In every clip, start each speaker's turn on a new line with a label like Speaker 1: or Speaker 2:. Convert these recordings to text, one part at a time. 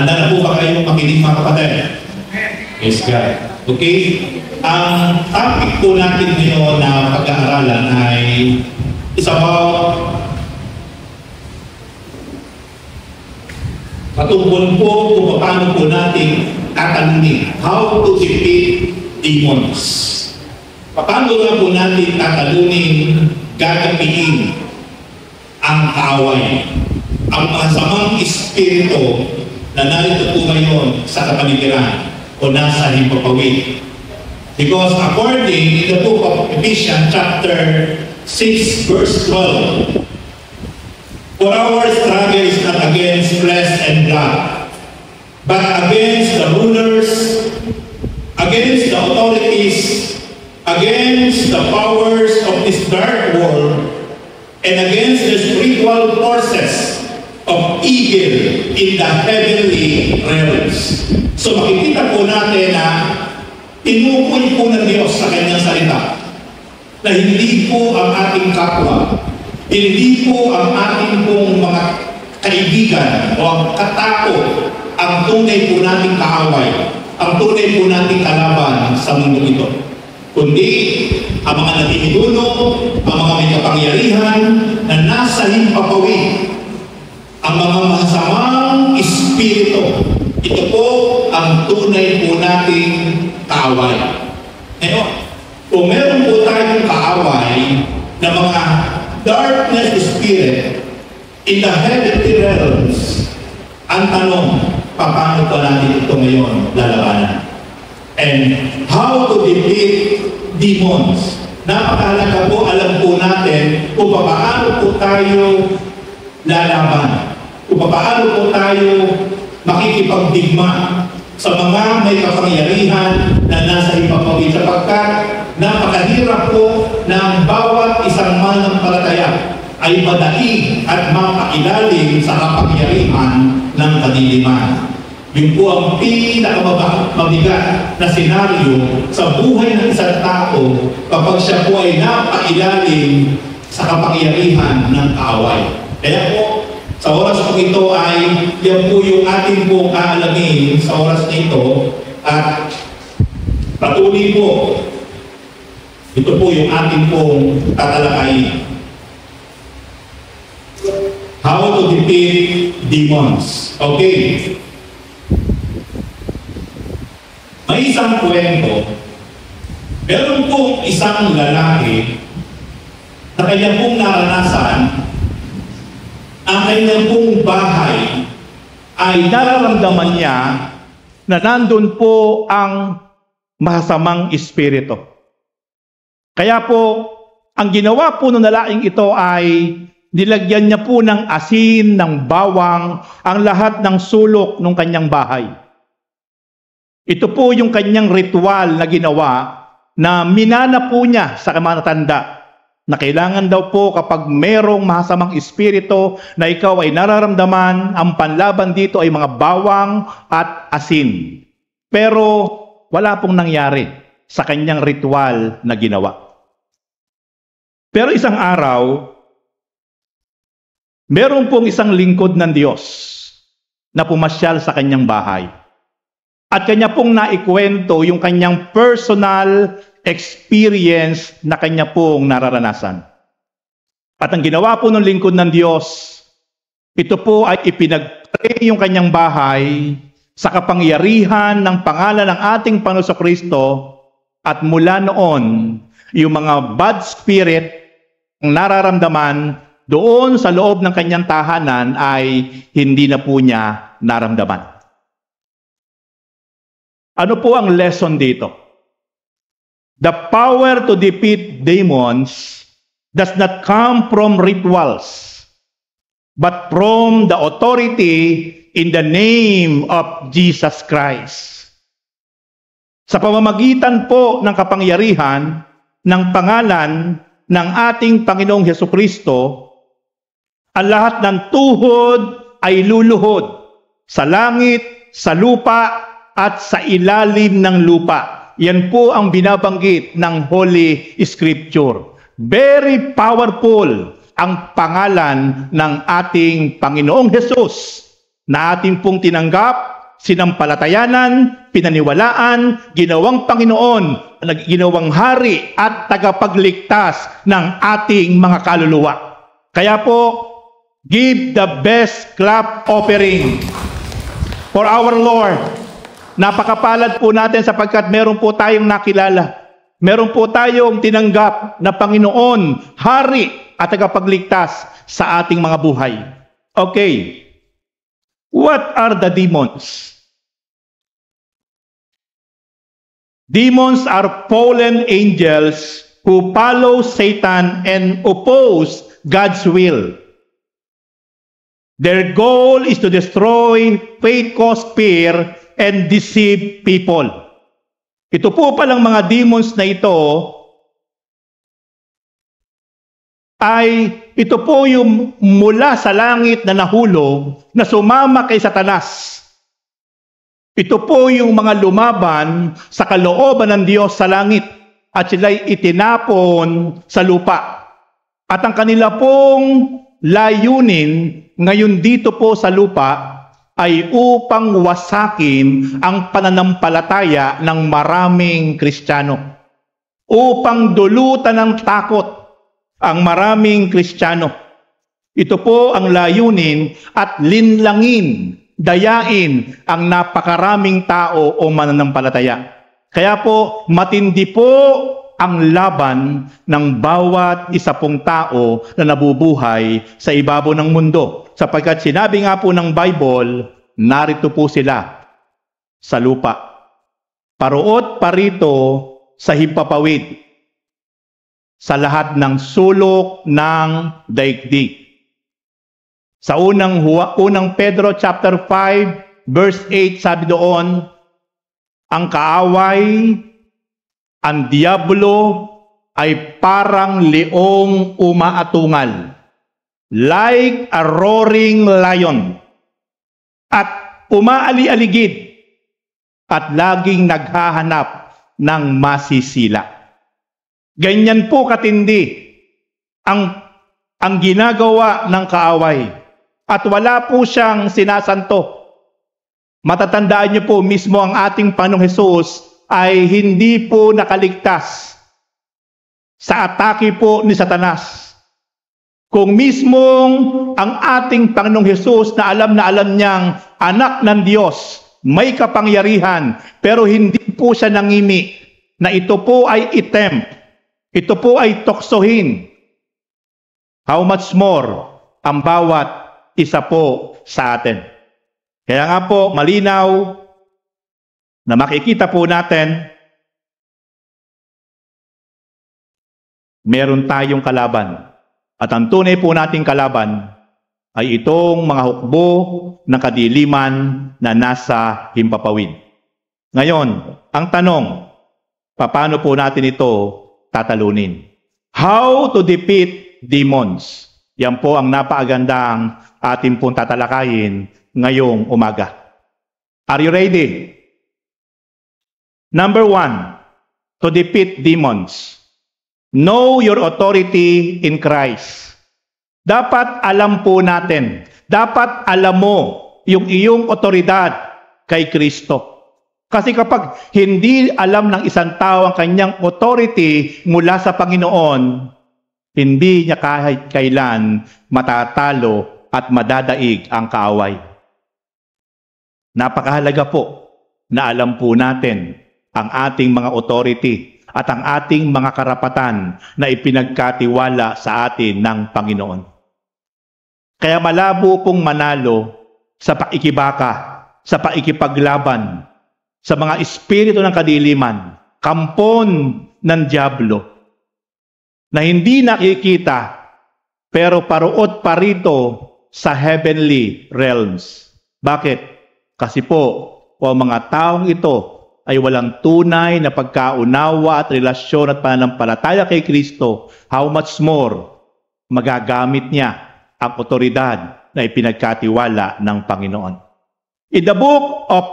Speaker 1: Handa na po ba kayong makinig mga kapatid? Yes, God. Okay? Ang topic po natin ngayon na pag-aaralan ay is about patungkol po kung paano po natin tatanungin how to defeat demons. Paano nga po natin tatanungin, gagapiin ang kaaway, ang masamang espiritu na narito po ngayon sa kapaligiran o nasa himpapawid. Because according in the book of Ephesians chapter 6 verse 12, for our struggle is not against flesh and blood, but against the rulers, against the authorities, against the powers of this dark world, and against the spiritual forces of evil in the heavenly realms. So makikita po natin na tinukoy po ng Diyos sa kanyang salita na hindi po ang ating kapwa, hindi po ang ating pong mga kaibigan o ang katao ang tunay po nating kaaway, ang tunay po nating kalaban sa mundo ito. Kundi ang mga natinuno, ang mga may kapangyarihan na nasa himpapawid, ang mga masamang espiritu. Ito po ang tunay po nating kaaway. Ngayon, kung meron po tayong kaaway na mga darkness spirit in the heavenly realms, ang tanong, paano pa natin ito ngayon lalabanan? And how to defeat demons. Napakahalaga po, alam po natin kung paano po tayo lalaban, kung paano po tayo makikipagdigma sa mga may kapangyarihan na nasa himpapawid, sapagkat napakahirap po ng bawat isang manampalataya ay madaig at mapailalim sa kapangyarihan ng kadiliman. Yun po ang pinakamabigat na senaryo sa buhay ng isang tao kapag siya po ay napailalim sa kapangyarihan ng kaaway. Kaya po, sa oras po ito ay yan po yung ating pong aalamin sa oras na ito at patuloy po. Ito po yung ating pong tatalakayin. How to defeat demons. Okay. May isang kwento. Meron pong isang lalaki na kanya pong naranasan ang kanyang pong bahay ay nararamdaman niya na nandun po ang masamang espiritu. Kaya po, ang ginawa po ng lalaking ito ay nilagyan niya po ng asin, ng bawang, ang lahat ng sulok ng kanyang bahay. Ito po yung kanyang ritual na ginawa na minana po niya sa mga matanda na kailangan daw po kapag merong masamang espiritu na ikaw ay nararamdaman, ang panlaban dito ay mga bawang at asin. Pero wala pong nangyari sa kanyang ritual na ginawa. Pero isang araw, meron pong isang lingkod ng Diyos na pumasyal sa kanyang bahay. At kanya pong naikwento yung kanyang personal experience na kanya pong nararanasan. At ang ginawa po ng lingkod ng Diyos, ito po ay ipinag-pray yung kanyang bahay sa kapangyarihan ng pangalan ng ating Panginoon Kristo, at mula noon, yung mga bad spirit ang nararamdaman doon sa loob ng kanyang tahanan ay hindi na po niya naramdaman. Ano po ang lesson dito? The power to defeat demons does not come from rituals, but from the authority in the name of Jesus Christ. Sa pamamagitan po ng kapangyarihan ng pangalan ng ating Panginoong Hesukristo, ang lahat ng tuhod ay luluhod sa langit, sa lupa, at sa ilalim ng lupa. Yan po ang binabanggit ng Holy Scripture. Very powerful ang pangalan ng ating Panginoong Hesus na ating pong tinanggap
Speaker 2: sinampalatayanan, pinaniwalaan, ginawang Panginoon, ginawang hari at tagapagligtas ng ating mga kaluluwa. Kaya po, give the best clap offering for our Lord. Napakapalad po natin sapagkat meron po tayong nakilala. Meron po tayong tinanggap na Panginoon, hari at tagapagligtas sa ating mga buhay. Okay. What are the demons? Demons are fallen angels who follow Satan and oppose God's will. Their goal is to destroy, faith, cause fear, and deceive people. Ito po palang mga demons na ito ito po yung mula sa langit na nahulog na sumama kay Satanas. Ito po yung mga lumaban sa kalooban ng Diyos sa langit at sila'y itinapon sa lupa. At ang kanila pong layunin ngayon dito po sa lupa ay upang wasakin ang pananampalataya ng maraming Kristiyano. Upang dulutan ng takot ang maraming Kristiyano. Ito po ang layunin at linlangin, dayain ang napakaraming tao o mananampalataya. Kaya po, matindi po ang laban ng bawat isa pong tao na nabubuhay sa ibabaw ng mundo. Sapagkat sinabi nga po ng Bible, narito po sila sa lupa. Paruot parito sa himpapawid, sa lahat ng sulok ng daigdig. Sa unang Pedro chapter 5, verse 8, sabi doon, ang kaaway, ang diablo, ay parang leong umaatungal, like a roaring lion, at umaali-aligid, at laging naghahanap ng masisila. Ganyan po katindi ang ginagawa ng kaaway, at wala po siyang sinasanto. Matatandaan niyo po mismo ang ating Panginoong Hesus ay hindi po nakaligtas sa atake po ni Satanas. Kung mismong ang ating Panginoong Hesus na alam niyang anak ng Diyos, may kapangyarihan, pero hindi po siya nangimi na ito po ay itempt, ito po ay tuksohin. How much more ang bawat isa po sa atin? Kaya nga po, malinaw na makikita po natin, meron tayong kalaban. At ang tunay po nating kalaban ay itong mga hukbo ng kadiliman na nasa himpapawid. Ngayon, ang tanong, paano po natin ito tatalunin? How to defeat demons? Yan po ang napaagandang ating pong tatalakayin ngayong umaga. Are you ready? Number 1, to defeat demons. Know your authority in Christ. Dapat alam po natin, dapat alam mo yung iyong otoridad kay Kristo. Kasi kapag hindi alam ng isang tao ang kanyang authority mula sa Panginoon, hindi niya kahit kailan matatalo at madadaig ang kaaway. Napakahalaga po na alam po natin ang ating mga authority at ang ating mga karapatan na ipinagkatiwala sa atin ng Panginoon. Kaya malabo pong manalo sa paikibaka, sa paikipaglaban, sa mga espiritu ng kadiliman, kampon ng diablo, na hindi nakikita, pero paruot parito sa heavenly realms. Bakit? Kasi po, ang mga taong ito ay walang tunay na pagkaunawa at relasyon at pananampalataya kay Kristo, how much more magagamit niya ang otoridad na ipinagkatiwala ng Panginoon. In the book of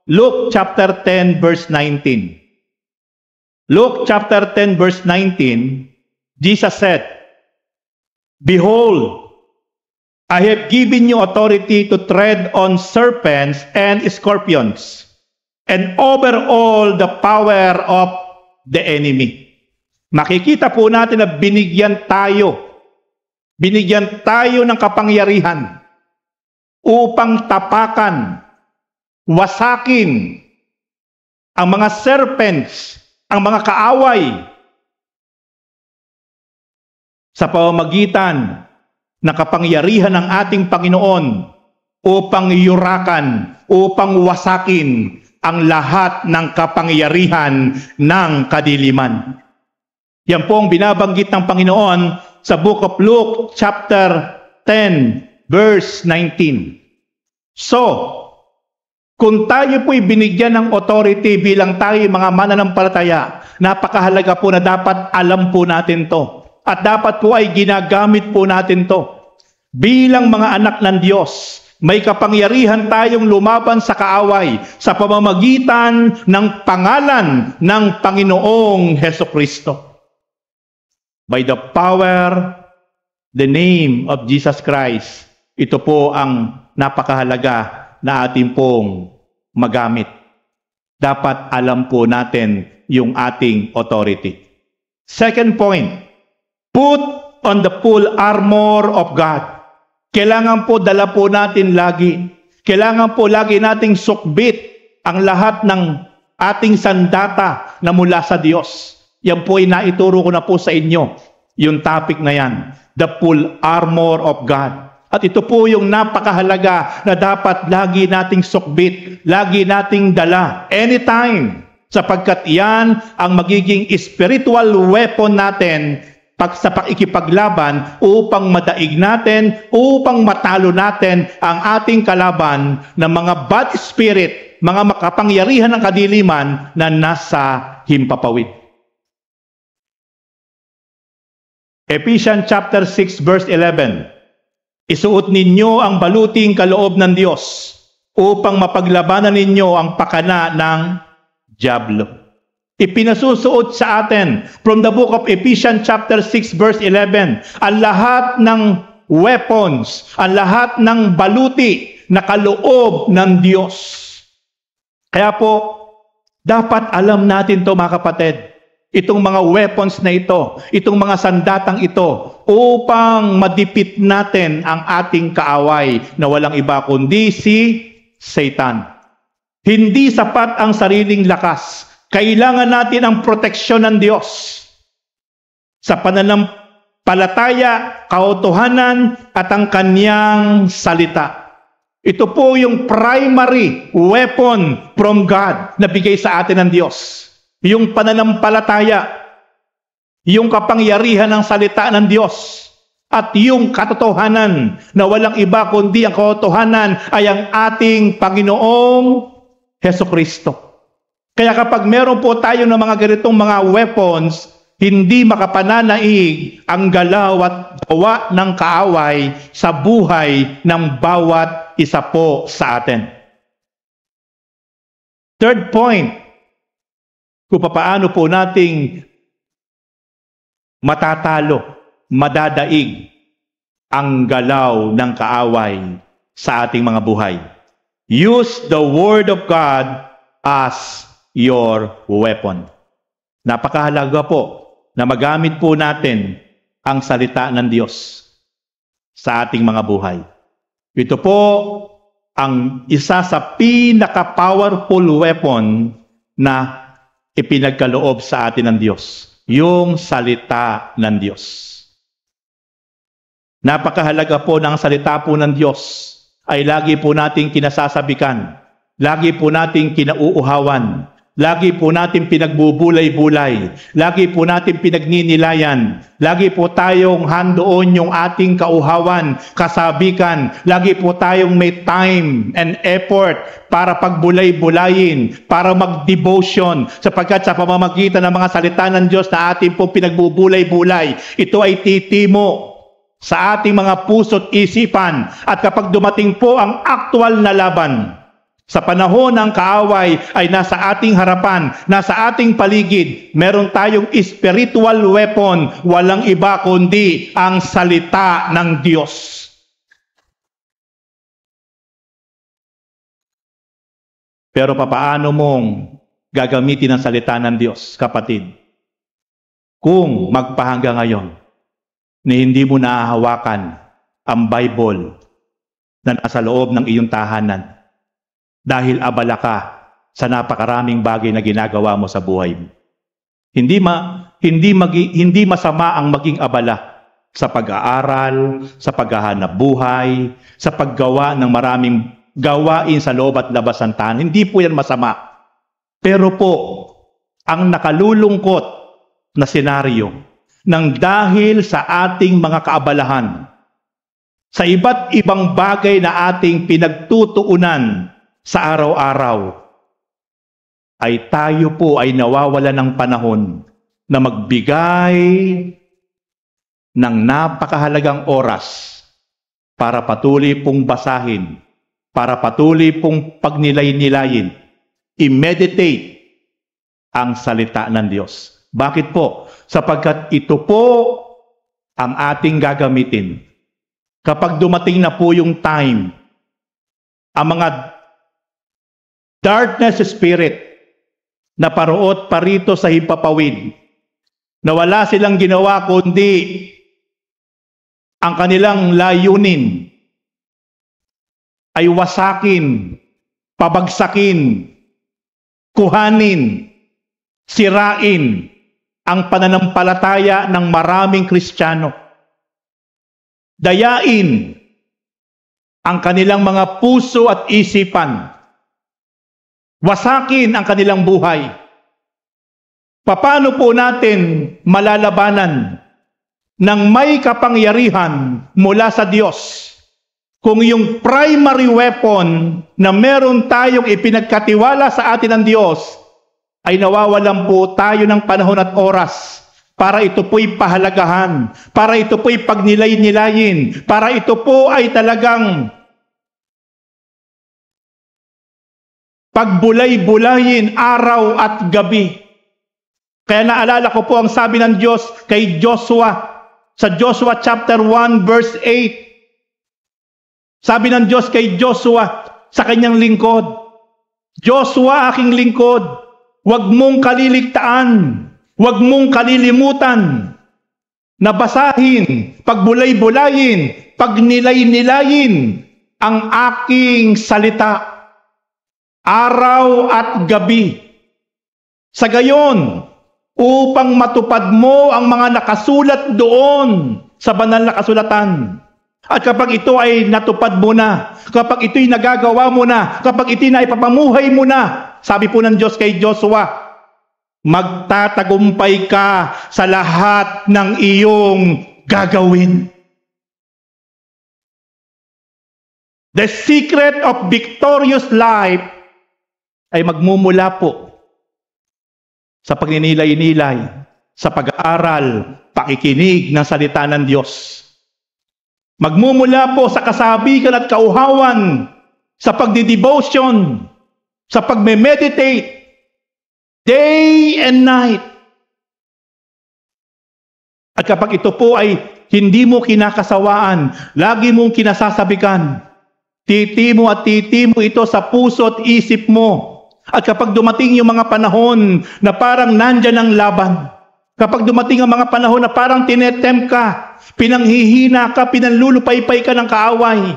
Speaker 2: Luke chapter 10 verse 19. Luke chapter 10 verse 19, Jesus said, "Behold, I have given you authority to tread on serpents and scorpions, and over all the power of the enemy. Makikita po natin na binigyan tayo ng kapangyarihan upang tapakan, wasakin ang mga serpents, ang mga kaaway sa pamamagitan ng kapangyarihan ng ating Panginoon upang yurakan, upang wasakin ang lahat ng kapangyarihan ng kadiliman. Yan po ang binabanggit ng Panginoon sa Book of Luke, chapter 10, verse 19. So, kung tayo po'y binigyan ng authority bilang tayo mga mananampalataya, napakahalaga po na dapat alam po natin to. At dapat po ay ginagamit po natin to. Bilang mga anak ng Diyos, may kapangyarihan tayong lumaban sa kaaway sa pamamagitan ng pangalan ng Panginoong Hesukristo. By the power, the name of Jesus Christ, ito po ang napakahalaga na ating pong magamit. Dapat alam po natin yung ating authority. Second point, put on the full armor of God. Kailangan po dala po natin lagi. Kailangan po lagi nating sukbit ang lahat ng ating sandata na mula sa Diyos. Yan po ay naituro ko na po sa inyo, yung topic na yan, the full armor of God. At ito po yung napakahalaga na dapat lagi nating sukbit, lagi nating dala, anytime, sapagkat yan ang magiging spiritual weapon natin sa pakikipaglaban upang madaig natin, upang matalo natin ang ating kalaban ng mga bad spirit, mga makapangyarihan ng kadiliman na nasa himpapawid. Ephesians chapter 6 verse 11. Isuot ninyo ang baluting kaloob ng Diyos upang mapaglabanan ninyo ang pakana ng dyablo. Ipinasusuot sa atin from the book of Ephesians chapter 6 verse 11 ang lahat ng weapons, ang lahat ng baluti na kaloob ng Diyos. Kaya po, dapat alam natin to mga kapatid. Itong mga weapons na ito, itong mga sandatang ito, upang madipit natin ang ating kaaway na walang iba kundi si Satan. Hindi sapat ang sariling lakas. Kailangan natin ang proteksyon ng Diyos. Sa pananampalataya, kautuhanan, at ang Kanyang salita. Ito po yung primary weapon from God na bigay sa atin ng Diyos. Yung pananampalataya, yung kapangyarihan ng salita ng Diyos, at yung katotohanan na walang iba kundi ang katotohanan ay ang ating Panginoong Hesukristo. Kaya kapag meron po tayo ng mga ganitong mga weapons, hindi makapananaig ang galaw at gawa ng kaaway sa buhay ng bawat isa po sa atin. Third point, kung paano po nating matatalo, madadaig ang galaw ng kaaway sa ating mga buhay. Use the Word of God as your weapon. Napakahalaga po na magamit po natin ang salita ng Diyos sa ating mga buhay. Ito po ang isa sa pinaka-powerful weapon na ipinagkaloob sa atin ng Diyos, yung salita ng Diyos. Napakahalaga po ng salita po ng Diyos ay lagi po nating kinasasabikan, lagi po nating kinauuhawan, lagi po nating pinagbubulay-bulay, lagi po nating pinagninilayan, lagi po tayong handoon yung ating kauhawan, kasabikan, lagi po tayong may time and effort para pagbulay-bulayin, para mag-devotion, sapagkat sa pamamagitan ng mga salita ng Diyos na ating po pinagbubulay-bulay, ito ay titimo sa ating mga puso't isipan, at kapag dumating po ang aktual na laban, sa panahon ng kaaway ay nasa ating harapan, nasa ating paligid, meron tayong spiritual weapon, walang iba kundi ang salita ng Diyos. Pero papaano mong gagamitin ang salita ng Diyos, kapatid? Kung magpahanggang ngayon na hindi mo nahahawakan ang Bible na nasa loob ng iyong tahanan dahil abala ka sa napakaraming bagay na ginagawa mo sa buhay mo. Hindi masama ang maging abala sa pag-aaral, sa paghahanap buhay, sa paggawa ng maraming gawain sa loob at labas ng tahanan. Hindi po yan masama. Pero po, ang nakalulungkot na senaryo nang dahil sa ating mga kaabalahan, sa iba't ibang bagay na ating pinagtutuunan sa araw-araw, ay tayo po ay nawawala ng panahon na magbigay ng napakahalagang oras para patuloy pong basahin, para patuloy pong pagnilay-nilayin, i-meditate ang salita ng Diyos. Bakit po? Sapagkat ito po ang ating gagamitin kapag dumating na po yung time, ang mga darkness spirit na paruot parito sa himpapawid, na wala silang ginawa kundi ang kanilang layunin ay wasakin, pabagsakin, kuhanin, sirain ang pananampalataya ng maraming Kristiyano. Dayain ang kanilang mga puso at isipan. Wasakin ang kanilang buhay. Paano po natin malalabanan ng may kapangyarihan mula sa Diyos kung yung primary weapon na meron tayong ipinagkatiwala sa atin ng Diyos ay nawawalan po tayo ng panahon at oras para ito po'y pahalagahan, para ito po'y pagnilay-nilayin, para ito po ay talagang pagbulay-bulayin araw at gabi. Kaya naalala ko po ang sabi ng Diyos kay Joshua, sa Joshua chapter 1 verse 8. Sabi ng Diyos kay Joshua sa kanyang lingkod, Joshua, aking lingkod, huwag mong kaliligtaan, huwag mong kalilimutan na basahin, pagbulay-bulayin, pagnilay-nilayin ang aking salita araw at gabi. Sa gayon, upang matupad mo ang mga nakasulat doon sa banal na kasulatan. At kapag ito ay natupad mo na, kapag ito'y nagagawa mo na, kapag ito'y naipapamuhay mo na, sabi po ng Diyos kay Joshua, magtatagumpay ka sa lahat ng iyong gagawin. The secret of victorious life ay magmumula po sa pagninilay-nilay, sa pag-aaral, pakikinig ng salita ng Diyos. Magmumula po sa kasabikan at kauhawan, sa pagdidevotion, sa pagme-meditate, day and night. At kapag ito po ay hindi mo kinakasawaan, lagi mong kinasasabikan, titi mo ito sa puso at isip mo. At kapag dumating yung mga panahon na parang nandyan ang laban, kapag dumating ang mga panahon na parang tinetempt ka, pinanghihina ka, pinanlulupaypay ka ng kaaway,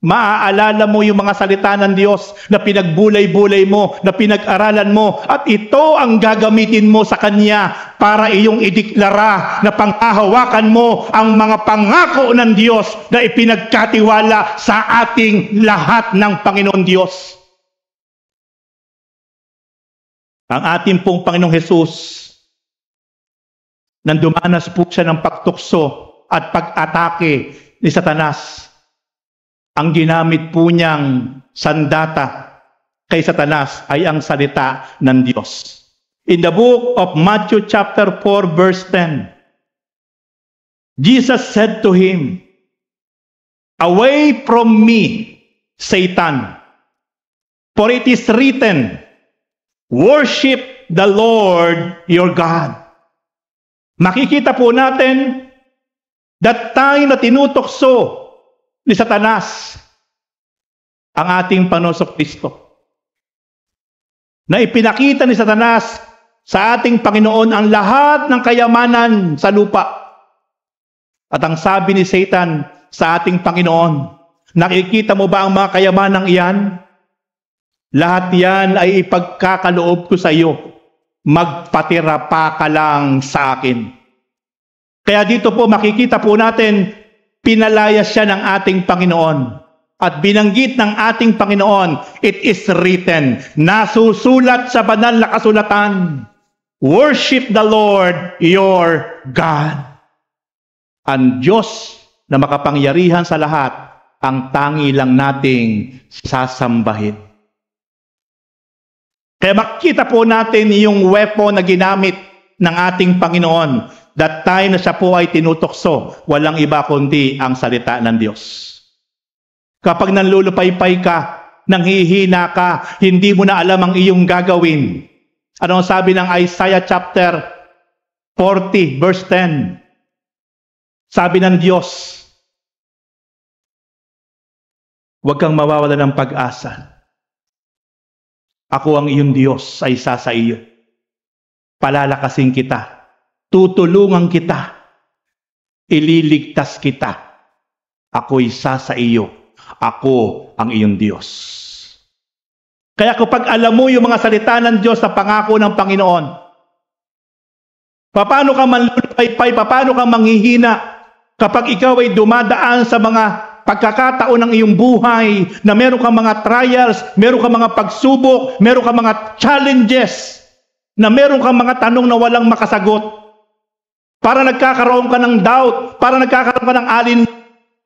Speaker 2: maaalala mo yung mga salita ng Diyos na pinagbulay-bulay mo, na pinag-aralan mo, at ito ang gagamitin mo sa Kanya para iyong ideklara na panghahawakan mo ang mga pangako ng Diyos na ipinagkatiwala sa ating lahat ng Panginoon Diyos. Ang ating pong Panginoong Hesus, nang dumanas po siya ng pagtukso at pag-atake ni Satanas, ang ginamit po niyang sandata kay Satanas ay ang salita ng Diyos. In the book of Matthew chapter 4 verse 10, Jesus said to him, "Away from me, Satan, for it is written, worship the Lord your God." Makikita po natin that time na tinutokso ni Satanas ang ating Panginoon Kristo. na ipinakita ni Satanas sa ating Panginoon ang lahat ng kayamanan sa lupa. At ang sabi ni Satan sa ating Panginoon, nakikita mo ba ang mga kayamanang iyan? Lahat yan ay ipagkakaloob ko sa iyo. Magpatira pa ka lang sa akin. Kaya dito po makikita po natin, pinalayas siya ng ating Panginoon. At binanggit ng ating Panginoon, it is written, nasusulat sa banal na kasulatan, worship the Lord your God. Ang Diyos na makapangyarihan sa lahat, ang tangi lang nating sasambahin. Kaya makita po natin yung weapon na ginamit ng ating Panginoon. That time na siya po ay tinutokso, walang iba kundi ang salita ng Diyos. Kapag nanlulupaypay ka, nanghihina ka, hindi mo na alam ang iyong gagawin. Ano ang sabi ng Isaiah chapter 40 verse 10? Sabi ng Diyos, huwag kang mawawala ng pag-asa. Ako ang iyong Diyos ay isa sa iyo. Palalakasin kita. Tutulungan kita. Ililigtas kita. Ako'y isa sa iyo. Ako ang iyong Diyos. Kaya kapag alam mo yung mga salita ng Diyos sa pangako ng Panginoon, paano ka manlulupaypay, paano ka manghihina kapag ikaw ay dumadaan sa mga pagkakataon ng iyong buhay na meron kang mga trials, meron kang mga pagsubok, meron kang mga challenges, na meron kang mga tanong na walang makasagot. Para nagkakaroon ka ng doubt, para nagkakaroon ka ng alin,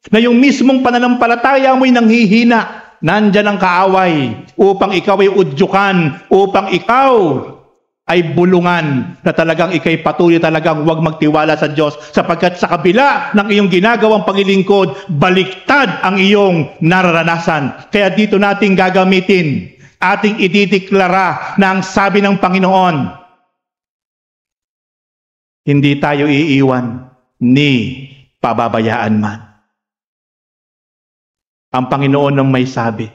Speaker 2: na yung mismong pananampalataya mo'y nanghihina. Nandyan ang kaaway upang ikaw ay udyukan, upang ikaw ay bulungan na talagang ikay patuloy talagang huwag magtiwala sa Diyos sapagkat sa kabila ng iyong ginagawang paglilingkod, baliktad ang iyong nararanasan. Kaya dito natin gagamitin, ating idideklara na ang sabi ng Panginoon, hindi tayo iiwan ni pababayaan man. Ang Panginoon ang may sabi,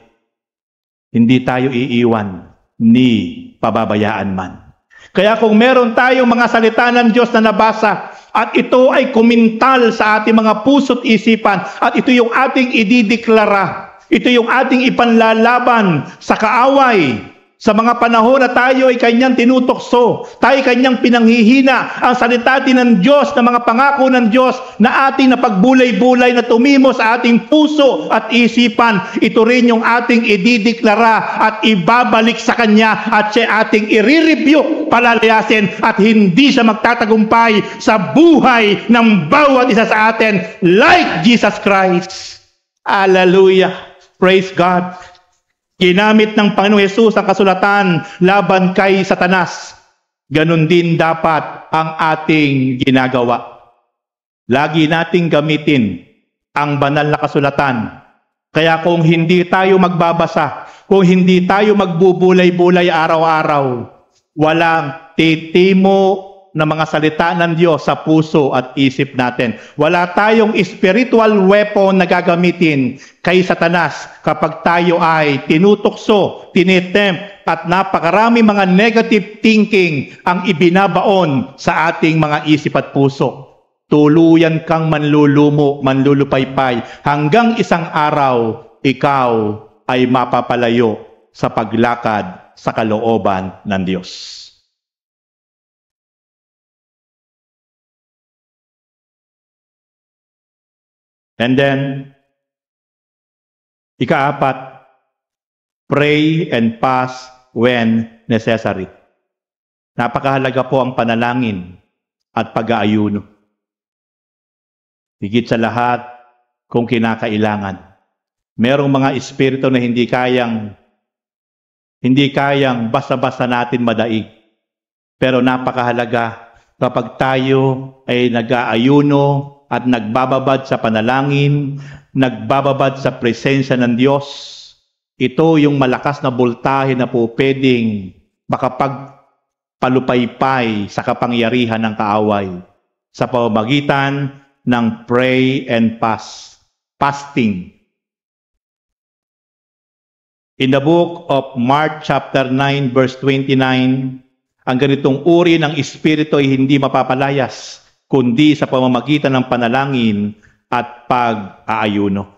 Speaker 2: hindi tayo iiwan ni pababayaan man. Kaya kung meron tayong mga salita ng Diyos na nabasa at ito ay kumintal sa ating mga puso't isipan at ito yung ating idideklara, ito yung ating ipanlalaban sa kaaway, sa mga panahon na tayo ay kanyang tinutokso, tayo kanyang pinanghihina, ang salita din ng Diyos, na mga pangako ng Diyos na ating napagbulay-bulay na tumimo sa ating puso at isipan, ito rin yung ating idideklara at ibabalik sa Kanya at siya ating i-review, palalayasin at hindi siya magtatagumpay sa buhay ng bawat isa sa atin like Jesus Christ. Hallelujah! Praise God! Ginamit ng Panginoong Hesus ang kasulatan laban kay Satanas. Ganon din dapat ang ating ginagawa. Lagi nating gamitin ang banal na kasulatan. Kaya kung hindi tayo magbabasa, kung hindi tayo magbubulay-bulay araw-araw, walang titimo na mga salita ng Diyos sa puso at isip natin. Wala tayong spiritual weapon na gagamitin kay Satanas kapag tayo ay tinutokso, tinitempt, at napakarami mga negative thinking ang ibinabaon sa ating mga isip at puso. Tuluyan kang manlulumo, manlulupaypay, hanggang isang araw, ikaw ay mapapalayo sa paglakad sa kalooban ng Diyos. And then, ika-4, pray and fast when necessary. Napakahalaga po ang panalangin at pag-aayuno. Higit sa lahat, kung kinakailangan. Merong mga espiritu na hindi kayang basta-basta natin madaig. Pero napakahalaga kapag tayo ay nag-aayuno at nagbababad sa panalangin, nagbababad sa presensya ng Diyos. Ito yung malakas na boltahe na po pwedeng makapagpalupaypay sa kapangyarihan ng kaaway sa pamamagitan ng pray and fast, fasting. In the book of Mark chapter 9 verse 29, ang ganitong uri ng espiritu ay hindi mapapalayas, kundi sa pamamagitan ng panalangin at pag-aayuno.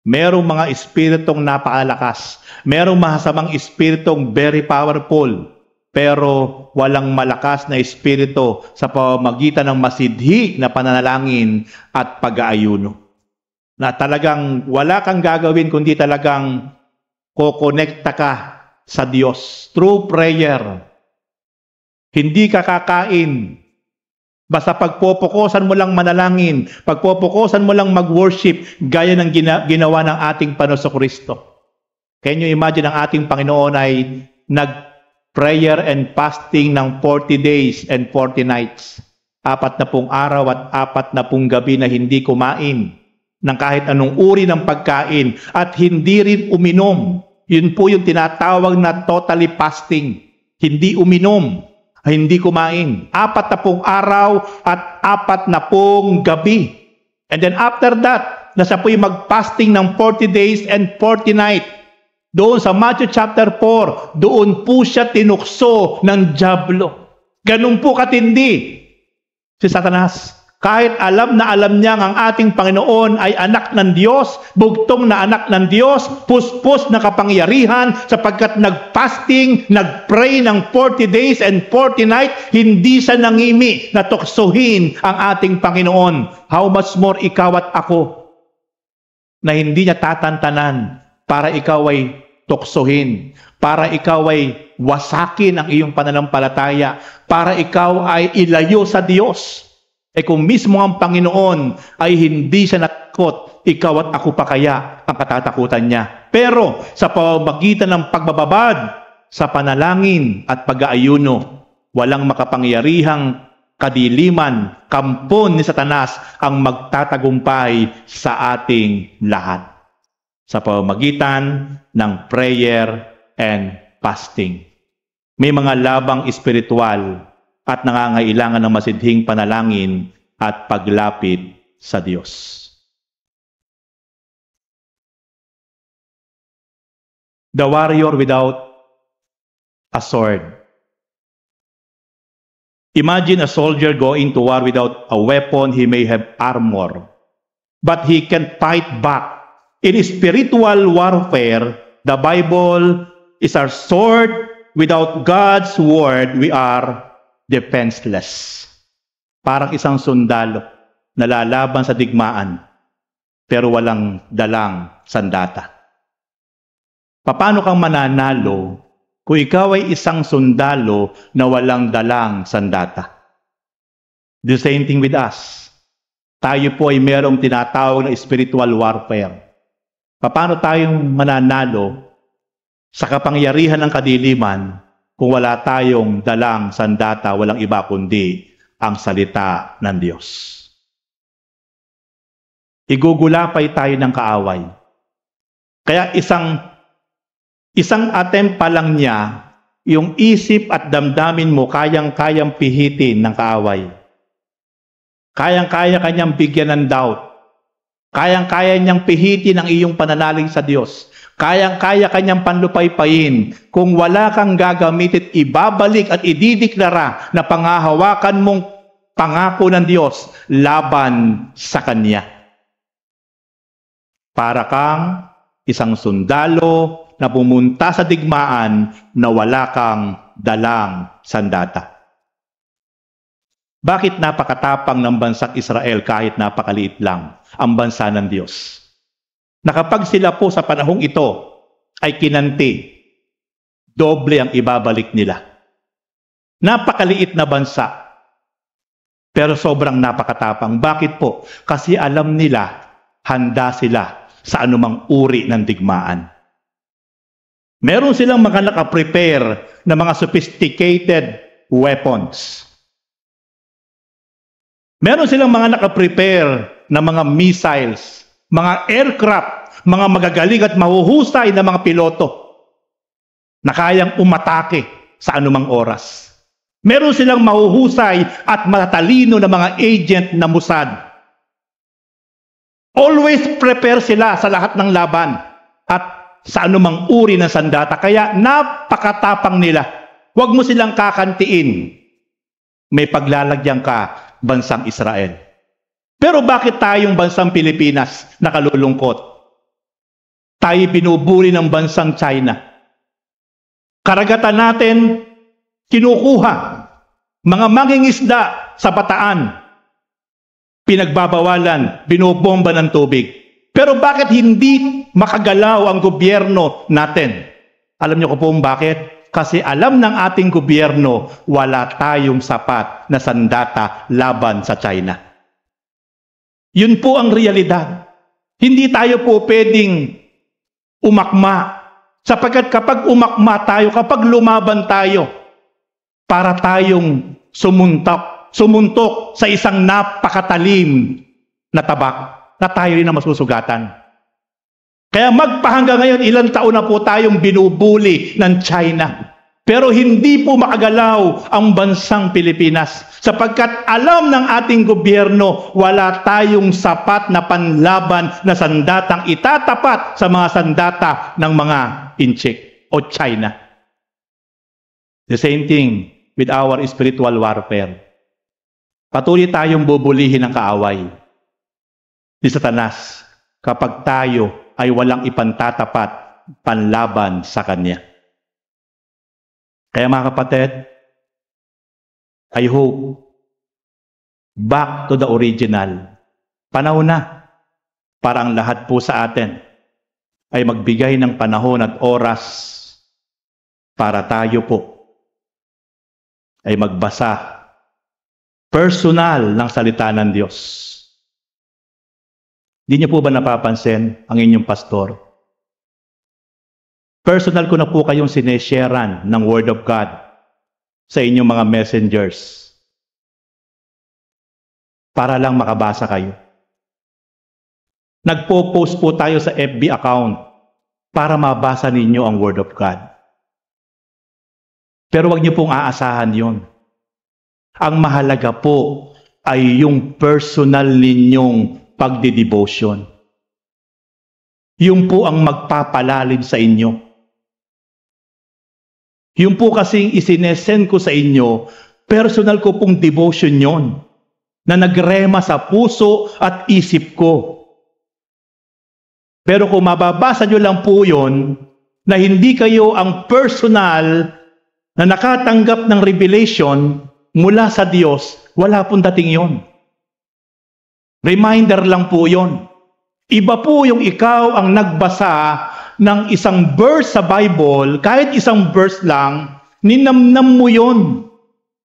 Speaker 2: Merong mga espiritong napakalakas, merong masasamang espiritong very powerful, pero walang malakas na espiritu sa pamamagitan ng masidhi na pananalangin at pag-aayuno. Na talagang wala kang gagawin kundi talagang kokonekta ka sa Diyos through prayer. Hindi ka kakain. Basta pagpopokosan mo lang manalangin, pagpopokosan mo lang mag-worship, gaya ng ginawa ng ating Panginoon Kristo. Can you imagine ang ating Panginoon ay nag-prayer and fasting ng 40 days and 40 nights. 40 araw at 40 gabi na hindi kumain ng kahit anong uri ng pagkain at hindi rin uminom. Yun po yung tinatawag na totally fasting. Hindi uminom, hindi kumain. 40 araw at 40 gabi. And then after that, nasa po yung mag-fasting ng 40 days and 40 nights. Doon sa Matthew chapter 4, doon po siya tinukso ng dyablo. Ganun po katindi si Satanas. Kahit alam na alam niya ang ating Panginoon ay anak ng Diyos, bugtong na anak ng Diyos, puspos na kapangyarihan, sapagkat nag-fasting, nag-pray ng 40 days and 40 nights, hindi siya nangimi na tuksohin ang ating Panginoon. How much more ikaw at ako na hindi niya tatantanan para ikaw ay tuksohin, para ikaw ay wasakin ang iyong pananampalataya, para ikaw ay ilayo sa Diyos. Kung mismo ang Panginoon ay hindi siya natakot, ikaw at ako pa kaya ang katatakutan niya. Pero sa pamamagitan ng pagbababad, sa panalangin at pag-aayuno, walang makapangyarihang kadiliman, kampon ni Satanas ang magtatagumpay sa ating lahat. Sa pamamagitan ng prayer and fasting. May mga labang espiritual at nangangailangan ng masidhing panalangin at paglapit sa Diyos. The warrior without a sword. Imagine a soldier going to war without a weapon. He may have armor, but he can fight back. In spiritual warfare, the Bible is our sword. Without God's word, we are defenseless. Parang isang sundalo na lalaban sa digmaan pero walang dalang sandata. Paano kang mananalo kung ikaw ay isang sundalo na walang dalang sandata? The same thing with us. Tayo po ay merong tinatawag na spiritual warfare. Paano tayong mananalo sa kapangyarihan ng kadiliman kung wala tayong dalang sandata, walang iba kundi ang salita ng Diyos? Igugulapay tayo ng kaaway. Kaya isang attempt pa lang niya, yung isip at damdamin mo kayang-kayang pihitin ng kaaway. Kayang-kaya kanyang bigyan ng doubt. Kayang-kaya niyang pihitin ang iyong pananalig sa Diyos. Kayang-kaya kanyang panlupaypayin. Kung wala kang gagamitin, ibabalik at idideklara na pangahawakan mong pangako ng Diyos laban sa Kanya. Para kang isang sundalo na pumunta sa digmaan na wala kang dalang sandata. Bakit napakatapang ng bansang Israel kahit napakaliit lang ang bansa ng Diyos? Na kapag sila po sa panahong ito ay kinanti, doble ang ibabalik nila. Napakaliit na bansa, pero sobrang napakatapang. Bakit po? Kasi alam nila, handa sila sa anumang uri ng digmaan. Meron silang mga nakaprepare na mga sophisticated weapons. Meron silang mga nakaprepare na mga missiles, mga aircraft, mga magagaling at mahuhusay na mga piloto na kayang umatake sa anumang oras. Meron silang mahuhusay at matatalino na mga agent na Mossad. Always prepare sila sa lahat ng laban. At sa anumang uri ng sandata. Kaya napakatapang nila. Huwag mo silang kakantiin. May paglalagyan ka, bansang Israel. Pero bakit tayong bansang Pilipinas nakalulungkot? Tayo binubuli ng bansang China. Karagatan natin, kinukuha. Mga mangingisda sa Bataan, pinagbabawalan, binobomba ng tubig. Pero bakit hindi makagalaw ang gobyerno natin? Alam niyo kung bakit? Kasi alam ng ating gobyerno, wala tayong sapat na sandata laban sa China. Yun po ang realidad. Hindi tayo po pwedeng umakma. Sapagkat kapag umakma tayo, kapag lumaban tayo, para tayong sumuntok sa isang napakatalim na tabak na tayo rin na masusugatan. Kaya magpahanggang ngayon, ilang taon na po tayong binubuli ng China. Pero hindi po makagalaw ang bansang Pilipinas. Sapagkat alam ng ating gobyerno, wala tayong sapat na panlaban na sandatang itatapat sa mga sandata ng mga Inchik o China. The same thing with our spiritual warfare. Patuloy tayong bubulihin ng kaaway ni Satanas kapag tayo ay walang ipantatapat panlaban sa kanya. Kaya mga kapatid, I hope back to the original. Panahon na para ang lahat po sa atin ay magbigay ng panahon at oras para tayo po ay magbasa personal ng salita ng Diyos. Di niyo po ba napapansin ang inyong pastor? Personal ko na po kayong sinesharean ng Word of God sa inyong mga messengers para lang makabasa kayo. Nagpo-post po tayo sa FB account para mabasa ninyo ang Word of God. Pero wag niyo pong aasahan yon. Ang mahalaga po ay yung personal ninyong pagdidevotion. Yung po ang magpapalalim sa inyo. Yung po kasing isinesend ko sa inyo, personal ko pong devotion yon na nagrema sa puso at isip ko. Pero kung mababasa nyo lang po yon na hindi kayo ang personal na nakatanggap ng revelation mula sa Diyos, wala pong dating yon. Reminder lang po yon. Iba po yung ikaw ang nagbasa ng isang verse sa Bible, kahit isang verse lang, ninamnam mo yon.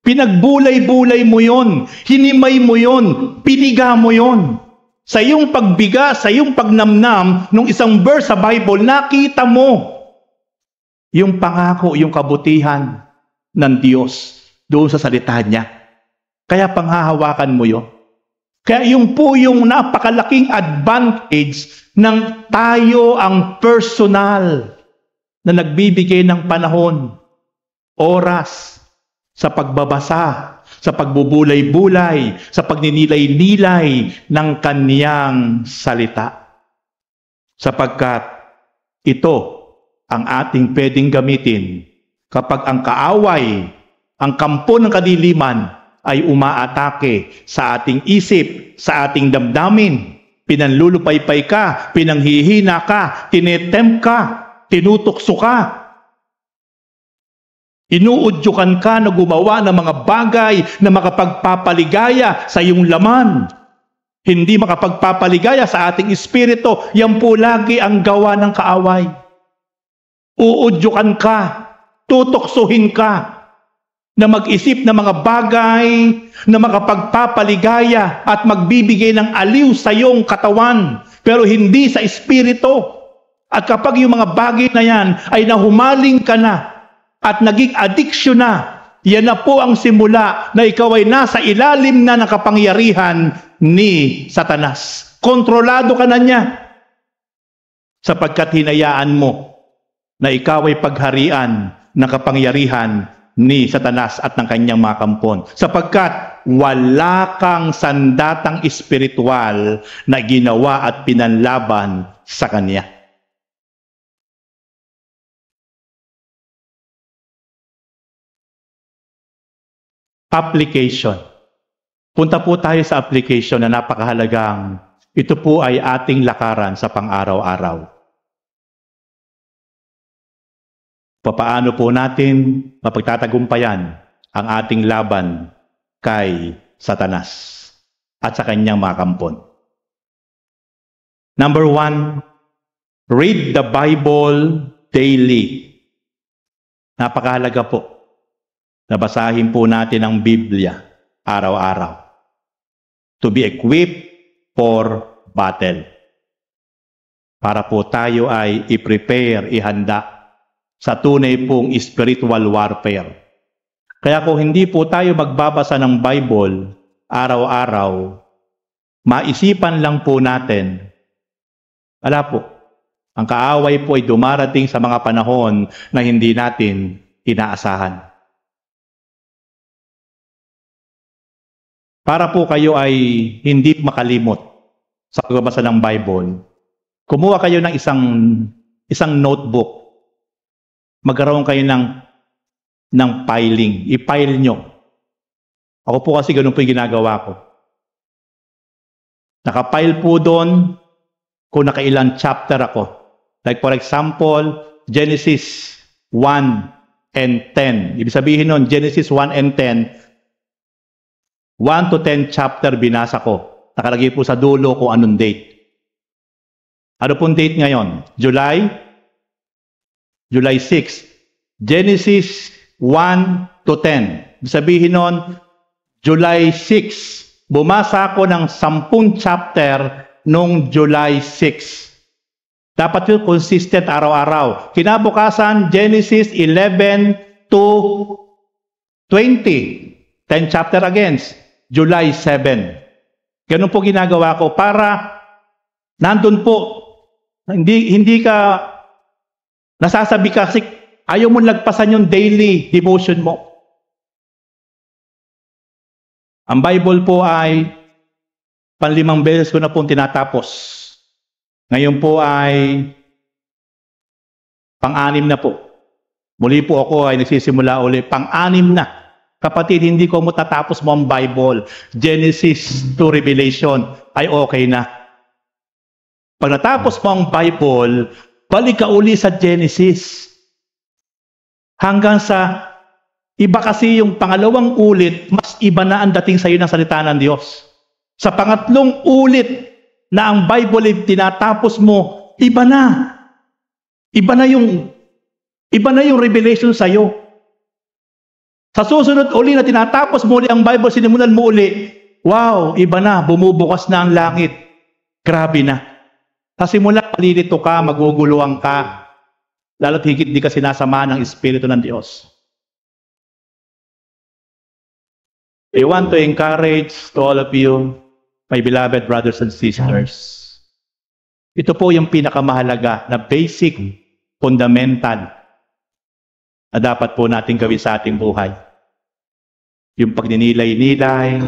Speaker 2: Pinagbulay-bulay mo yon. Hinimay mo yon. Piniga mo yon. Sa iyong pagbiga, sa iyong pagnamnam ng isang verse sa Bible, nakita mo yung pangako, yung kabutihan ng Diyos doon sa salita niya. Kaya panghahawakan mo yun. Kaya yung po yung napakalaking advantage ng tayo ang personal na nagbibigay ng panahon, oras, sa pagbabasa, sa pagbubulay-bulay, sa pagninilay-nilay ng kaniyang salita. Sapagkat ito ang ating pwedeng gamitin kapag ang kaaway, ang kampo ng kadiliman ay umaatake sa ating isip, sa ating damdamin. Pinanlulupaypay ka, pinanghihina ka, tinetempt ka, tinutukso ka. Inuudyukan ka na gumawa ng mga bagay na makapagpapaligaya sa iyong laman. Hindi makapagpapaligaya sa ating espiritu. Yan po lagi ang gawa ng kaaway. Uudyukan ka, tutuksuhin ka, na mag-isip ng mga bagay na makapagpapaligaya at magbibigay ng aliw sa iyong katawan, pero hindi sa espiritu. At kapag yung mga bagay na yan ay nahumaling ka na at naging addiction na, yan na po ang simula na ikaw ay nasa ilalim na ng kapangyarihan ni Satanas. Kontrolado ka na niya sapagkat hinayaan mo na ikaw ay pagharian ng kapangyarihan ni Satanas at ng kanyang mga kampon. Sapagkat wala kang sandatang espiritual na ginawa at pinanlaban sa kanya. Application. Punta po tayo sa application na napakahalagang ito po ay ating lakaran sa pang-araw-araw. Papaano po natin mapagtatagumpayan ang ating laban kay Satanas at sa kanyang mga kampon? Number 1, read the Bible daily. Napakahalaga po na basahin po natin ang Biblia araw-araw. To be equipped for battle. Para po tayo ay i-prepare, ihanda sa tunay pong spiritual warfare. Kaya kung hindi po tayo magbabasa ng Bible araw-araw, maisipan lang po natin, wala po, ang kaaway po ay dumarating sa mga panahon na hindi natin inaasahan. Para po kayo ay hindi makalimot sa pagbabasa ng Bible, kumuha kayo ng isang notebook. Magkaroon kayo ng filing. I-file nyo. Ako po kasi ganun po yung ginagawa ko. Naka-file po doon kung nakailang chapter ako. Like for example, Genesis 1 and 10. Ibig sabihin nun, Genesis 1 and 10, 1 to 10 chapter binasa ko. Nakalagay po sa dulo kung anong date. Ano pong date ngayon? July 6. Genesis 1 to 10. Sabihin nun, July 6. Bumasa ako ng 10 chapter nung July 6. Dapat yun consistent araw-araw. Kinabukasan, Genesis 11 to 20. 10 chapter again, July 7. Ganun po ginagawa ko para nandun po, hindi ka nasasabi kasi ayaw mo lagpasan yung daily devotion mo. Ang Bible po ay 5 beses ko na pong tinatapos. Ngayon po ay pang-6 na po. Muli po ako ay nagsisimula uli. Pang-6 na. Kapatid, hindi ko matatapos mo ang Bible. Genesis to Revelation ay okay na. Pag natapos mo ang Bible, balik ka uli sa Genesis. Hanggang sa iba kasi yung pangalawang ulit, mas iba na ang dating sa iyo ng salita ng Diyos. Sa pangatlong ulit na ang Bible ay tinatapos mo, iba na. Iba na yung revelation sa iyo. Sa susunod uli na tinatapos mo uli ang Bible, sinimulan mo uli, wow, iba na, bumubukas na ang langit. Grabe na. Sa simula, palilito ka, maguguluhan ka, lalo't higit di ka sinasama ng Espiritu ng Diyos. I want to encourage to all of you, my beloved brothers and sisters. Ito po yung pinakamahalaga na basic, fundamental na dapat po natin gawin sa ating buhay. Yung pagninilay-nilay,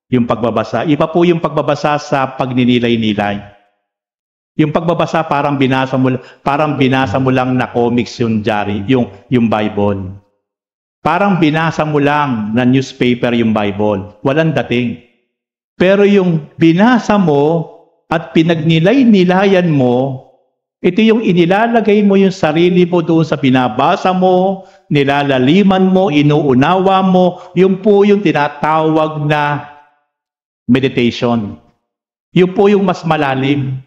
Speaker 2: yung pagbabasa. Iba po yung pagbabasa sa pagninilay-nilay. Yung pagbabasa parang binasa mo lang na comics yung diary, yung Bible. Parang binasa mo lang na newspaper yung Bible. Walang dating. Pero yung binasa mo at pinagnilay-nilayan mo, ito yung inilalagay mo yung sarili mo doon sa binabasa mo, nilalaliman mo, inuunawa mo, yung po yung tinatawag na meditation. Yung po yung mas malalim.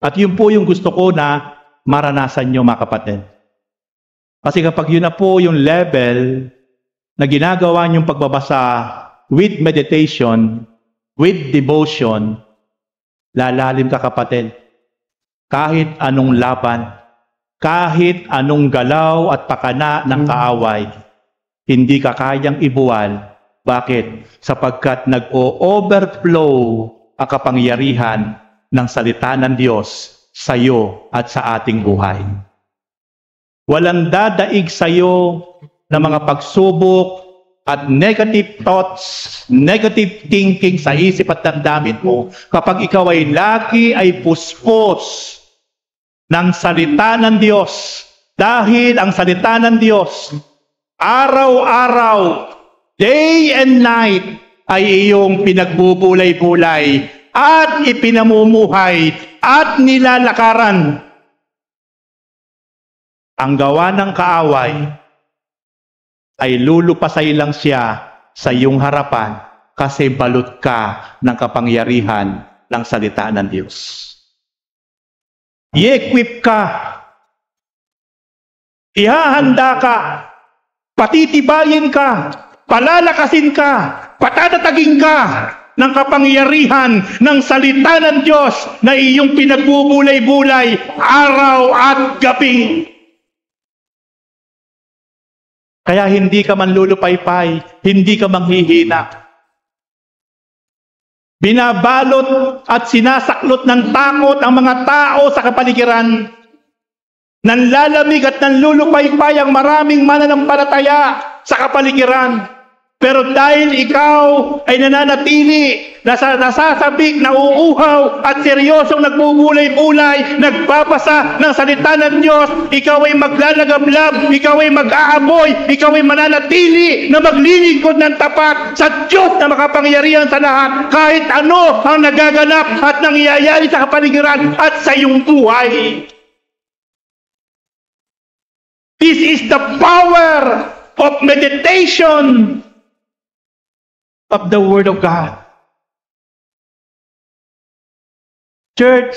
Speaker 2: At yun po yung gusto ko na maranasan nyo, mga kapatid. Kasi kapag yun na po yung level na ginagawa nyong pagbabasa with meditation, with devotion, lalalim ka, kapatid. Kahit anong laban, kahit anong galaw at pakana ng kaaway, hindi ka kayang ibuwal. Bakit? Sapagkat nag-o-overflow ang kapangyarihan ng salita ng Diyos sa iyo at sa ating buhay. Walang dadaig sa iyo ng mga pagsubok at negative thoughts, negative thinking sa isip at damdamin mo kapag ikaw ay lagi ay puspos ng salita ng Diyos. Dahil ang salita ng Diyos Araw-araw, day and night, ay iyong pinagbubulay-bulay at ipinamumuhay at nilalakaran. Ang gawa ng kaaway ay lulupasay lang siya sa iyong harapan kasi balot ka ng kapangyarihan ng salita ng Diyos. I-equip ka, ihahanda ka, patitibayin ka, palalakasin ka, patatatagin ka ng kapangyarihan ng salita ng Diyos na iyong pinagbubulay-bulay araw at gabi. Kaya hindi ka manlulupaypay, hindi ka manghihina. Binabalot at sinasaklot ng takot ang mga tao sa kapaligiran. Nanlalamig at nanlulupaypay ang maraming mananampalataya sa kapaligiran. Pero dahil ikaw ay nananatili, nasasabik, nauuhaw at seryosong nagbubulay-bulay, nagbabasa ng salita ng Diyos, ikaw ay maglalagablab, ikaw ay mag-aaboy, ikaw ay mananatili na maglilingkod ng tapat sa Diyos na makapangyarihan sa lahat, kahit ano ang nagaganap at nangyayari sa kapaligiran at sa iyong buhay. This is the power of meditation of the Word of God. Church,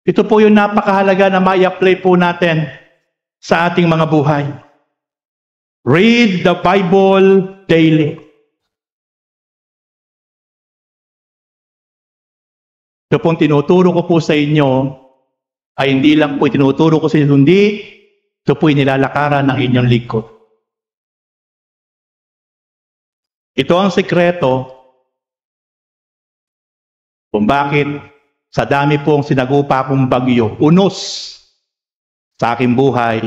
Speaker 2: ito po yung napakahalaga na mai-apply po natin sa ating mga buhay. Read the Bible daily. Ito pong tinuturo ko po sa inyo ay hindi lang po tinuturo ko sa inyo, hindi ito po nilalakaran ng inyong lingkod. Ito ang sekreto kung bakit sa dami pong sinagupa kong bagyo, unos sa aking buhay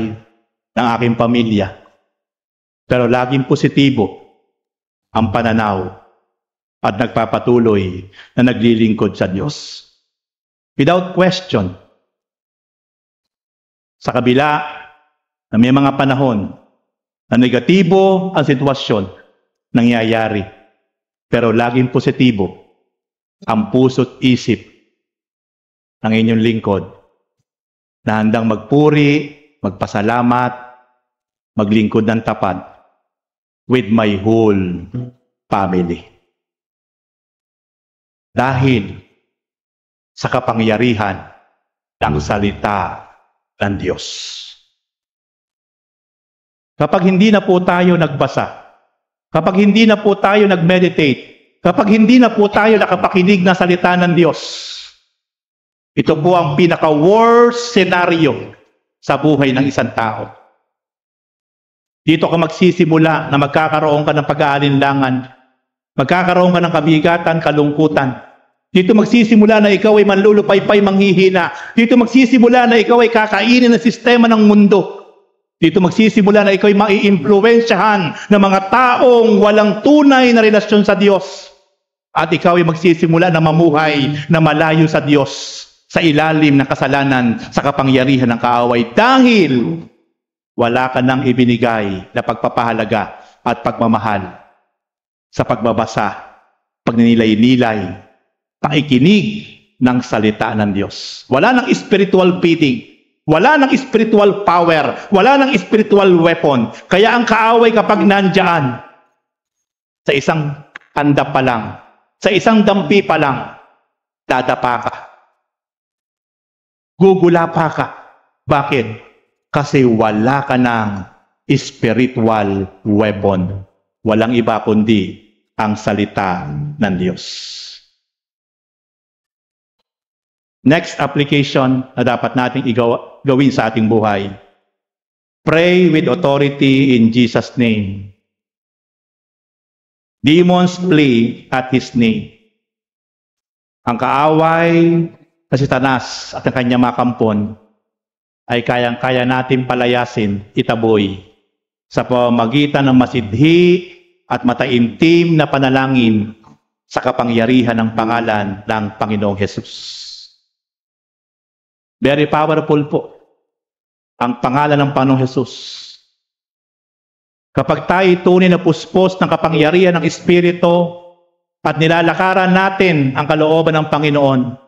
Speaker 2: ng aking pamilya. Pero laging positibo ang pananaw at nagpapatuloy na naglilingkod sa Diyos. Without question, sa kabila na may mga panahon na negatibo ang sitwasyon, nangyayari. Pero laging positibo ang puso't isip ng inyong lingkod na handang magpuri, magpasalamat, maglingkod ng tapat with my whole family. Dahil sa kapangyarihan ng salita ng Diyos. Kapag hindi na po tayo nagbasa, kapag hindi na po tayo nag-meditate, kapag hindi na po tayo nakapakinig na salita ng Diyos, ito po ang pinaka-worst scenario sa buhay ng isang tao. Dito ka magsisimula na magkakaroon ka ng pag-aalinlangan, magkakaroon ka ng kabigatan, kalungkutan. Dito magsisimula na ikaw ay manlulupaypay, manghihina. Dito magsisimula na ikaw ay kakainin ng sistema ng mundo. Dito magsisimula na ikaw ay maiimpluwensyahan ng mga taong walang tunay na relasyon sa Diyos. At ikaw ay magsisimula na mamuhay na malayo sa Diyos sa ilalim ng kasalanan sa kapangyarihan ng kaaway dahil wala ka nang ibinigay na pagpapahalaga at pagmamahal sa pagbabasa, pagninilay-nilay, pakikinig ng salita ng Diyos. Wala nang spiritual feeding. Wala nang spiritual power, wala nang spiritual weapon. Kaya ang kaaway kapag nandyan, sa isang handa pa lang, sa isang dampi pa lang, dadapa ka. Gugulapa ka. Bakit? Kasi wala ka ng spiritual weapon. Walang iba kundi ang salita ng Diyos. Next application na dapat nating gawin sa ating buhay. Pray with authority in Jesus' name. Demons flee at His name. Ang kaaway na si Satanas at ang kanyang mga kampon ay kayang-kaya natin palayasin, itaboy, sa pamamagitan ng masidhi at mataimtim na panalangin sa kapangyarihan ng pangalan ng Panginoong Hesus. Very powerful po ang pangalan ng Panginoong Hesus. Kapag tayo tunay na puspos ng kapangyarihan ng Espiritu at nilalakaran natin ang kalooban ng Panginoon,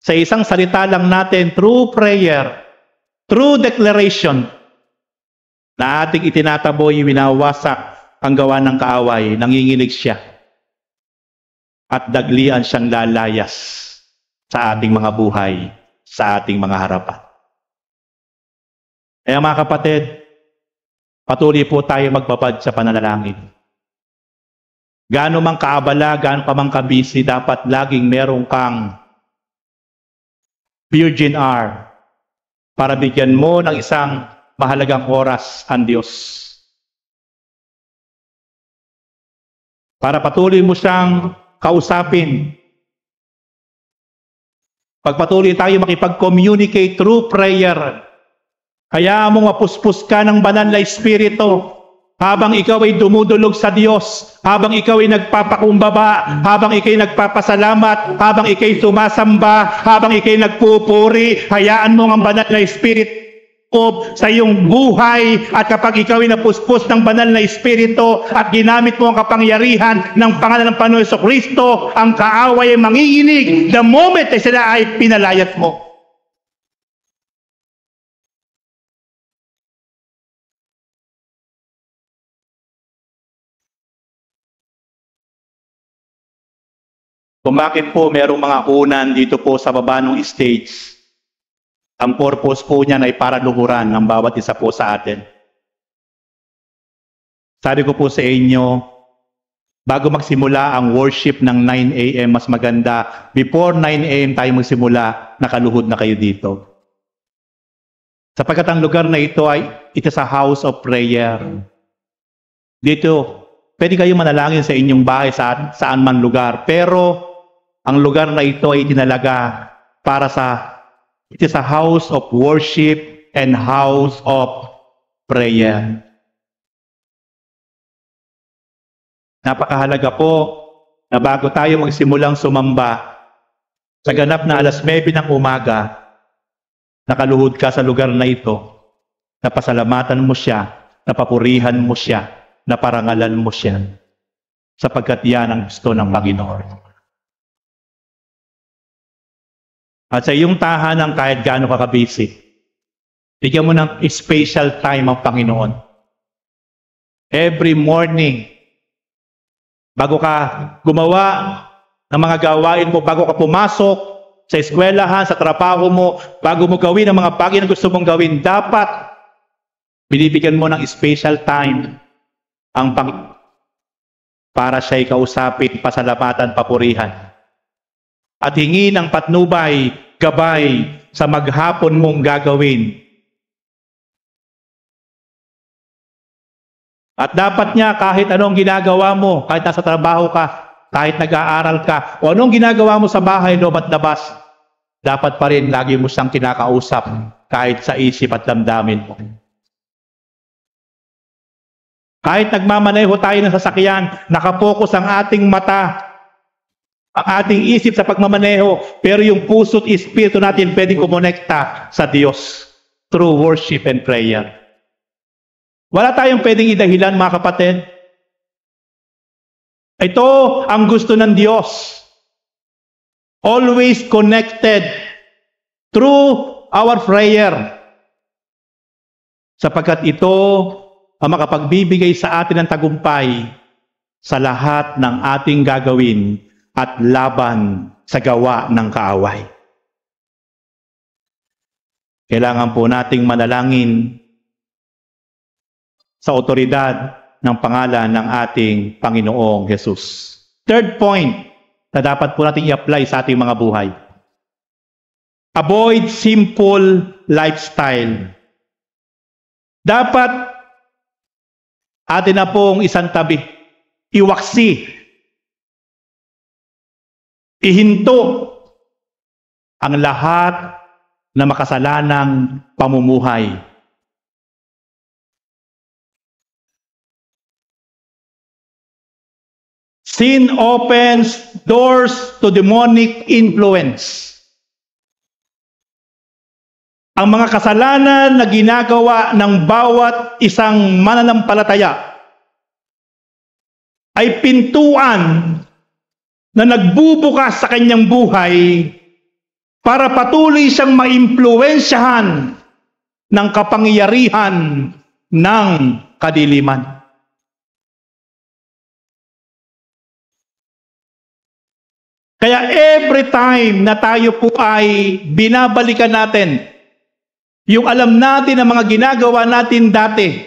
Speaker 2: sa isang salita lang natin, through prayer, through declaration, na ating itinataboy, winawasak ang gawa ng kaaway, nanginginig siya, at daglian siyang lalayas sa ating mga buhay, sa ating mga harapan. Kaya mga kapatid, patuloy po tayo magbabad sa pananalangin. Gaano mang kaabala, gaano ka mang kabisi, dapat laging merong kang Virgin hour para bigyan mo ng isang mahalagang oras ang Diyos. Para patuloy mo siyang kausapin. Pagpatuloy tayo makipag-communicate through prayer. Kaya mo mapuspos ka ng banal na Espiritu habang ikaw ay dumudulog sa Diyos, habang ikaw ay nagpapakumbaba, habang ikaw ay nagpapasalamat, habang ikaw ay sumasamba, habang ikaw ay nagpupuri. Hayaan mo ang banal na Espiritu sa iyong buhay, at kapag ikaw ay napuspos ng banal na Espiritu at ginamit mo ang kapangyarihan ng pangalan ng Panginoon Jesucristo, ang kaaway ay manginginig the moment ay sila ay pinalayas mo. Kung bakit po merong mga unan dito po sa baba ng stage, ang purpose po niyan ay para luhuran ng bawat isa po sa atin. Sabi ko po sa inyo, bago magsimula ang worship ng 9 a.m., mas maganda, before 9 a.m. tayo magsimula, nakaluhod na kayo dito. Sapagkat ang lugar na ito ay it is a house of prayer. Dito, pwede kayo manalangin sa inyong bahay, saan man lugar, pero ang lugar na ito ay tinalaga para it is a house of worship and house of prayer. Napakahalaga po na bago tayo magsimulang sumamba, sa ganap na 9:00 ng umaga, nakaluhod ka sa lugar na ito, napasalamatan mo siya, napapurihan mo siya, naparangalan mo siya, sapagkat yan ang gusto ng Panginoon. At sa iyong tahanan, kahit gaano ka kabisi, bigyan mo ng special time ang Panginoon. Every morning, bago ka gumawa ng mga gawain mo, bago ka pumasok sa eskwelahan, sa trabaho mo, bago mo gawin ang mga bagay na gusto mong gawin, dapat binibigyan mo ng special time ang Panginoon para siya'y kausapin, pasalamatan, papurihan. At hingi ng patnubay, gabay sa maghapon mong gagawin. At dapat niya kahit anong ginagawa mo, kahit nasa trabaho ka, kahit nag-aaral ka, o anong ginagawa mo sa bahay, loob at labas, dapat pa rin lagi mo siyang kinakausap kahit sa isip at damdamin mo. Kahit nagmamaneho tayo ng sasakyan, nakapokus ang ating mata, ang ating isip sa pagmamaneho, pero yung puso't espiritu natin pwedeng kumonekta sa Diyos through worship and prayer. Wala tayong pwedeng idahilan, mga kapatid. Ito ang gusto ng Diyos. Always connected through our prayer. Sapagkat ito ang makapagbibigay sa atin ng tagumpay sa lahat ng ating gagawin at laban sa gawa ng kaaway. Kailangan po nating manalangin sa otoridad ng pangalan ng ating Panginoong Jesus. Third point na dapat po nating i-apply sa ating mga buhay. Avoid simple lifestyle. Dapat atin na pong isang tabi, iwaksi, ihinto ang lahat na makasalanang pamumuhay. Sin opens doors to demonic influence. ang mga kasalanan na ginagawa ng bawat isang mananampalataya ay pintuan na nagbubukas sa kanyang buhay para patuloy siyang maimpluwensyahan ng kapangyarihan ng kadiliman. Kaya every time na tayo po ay binabalikan natin yung alam natin na mga ginagawa natin dati,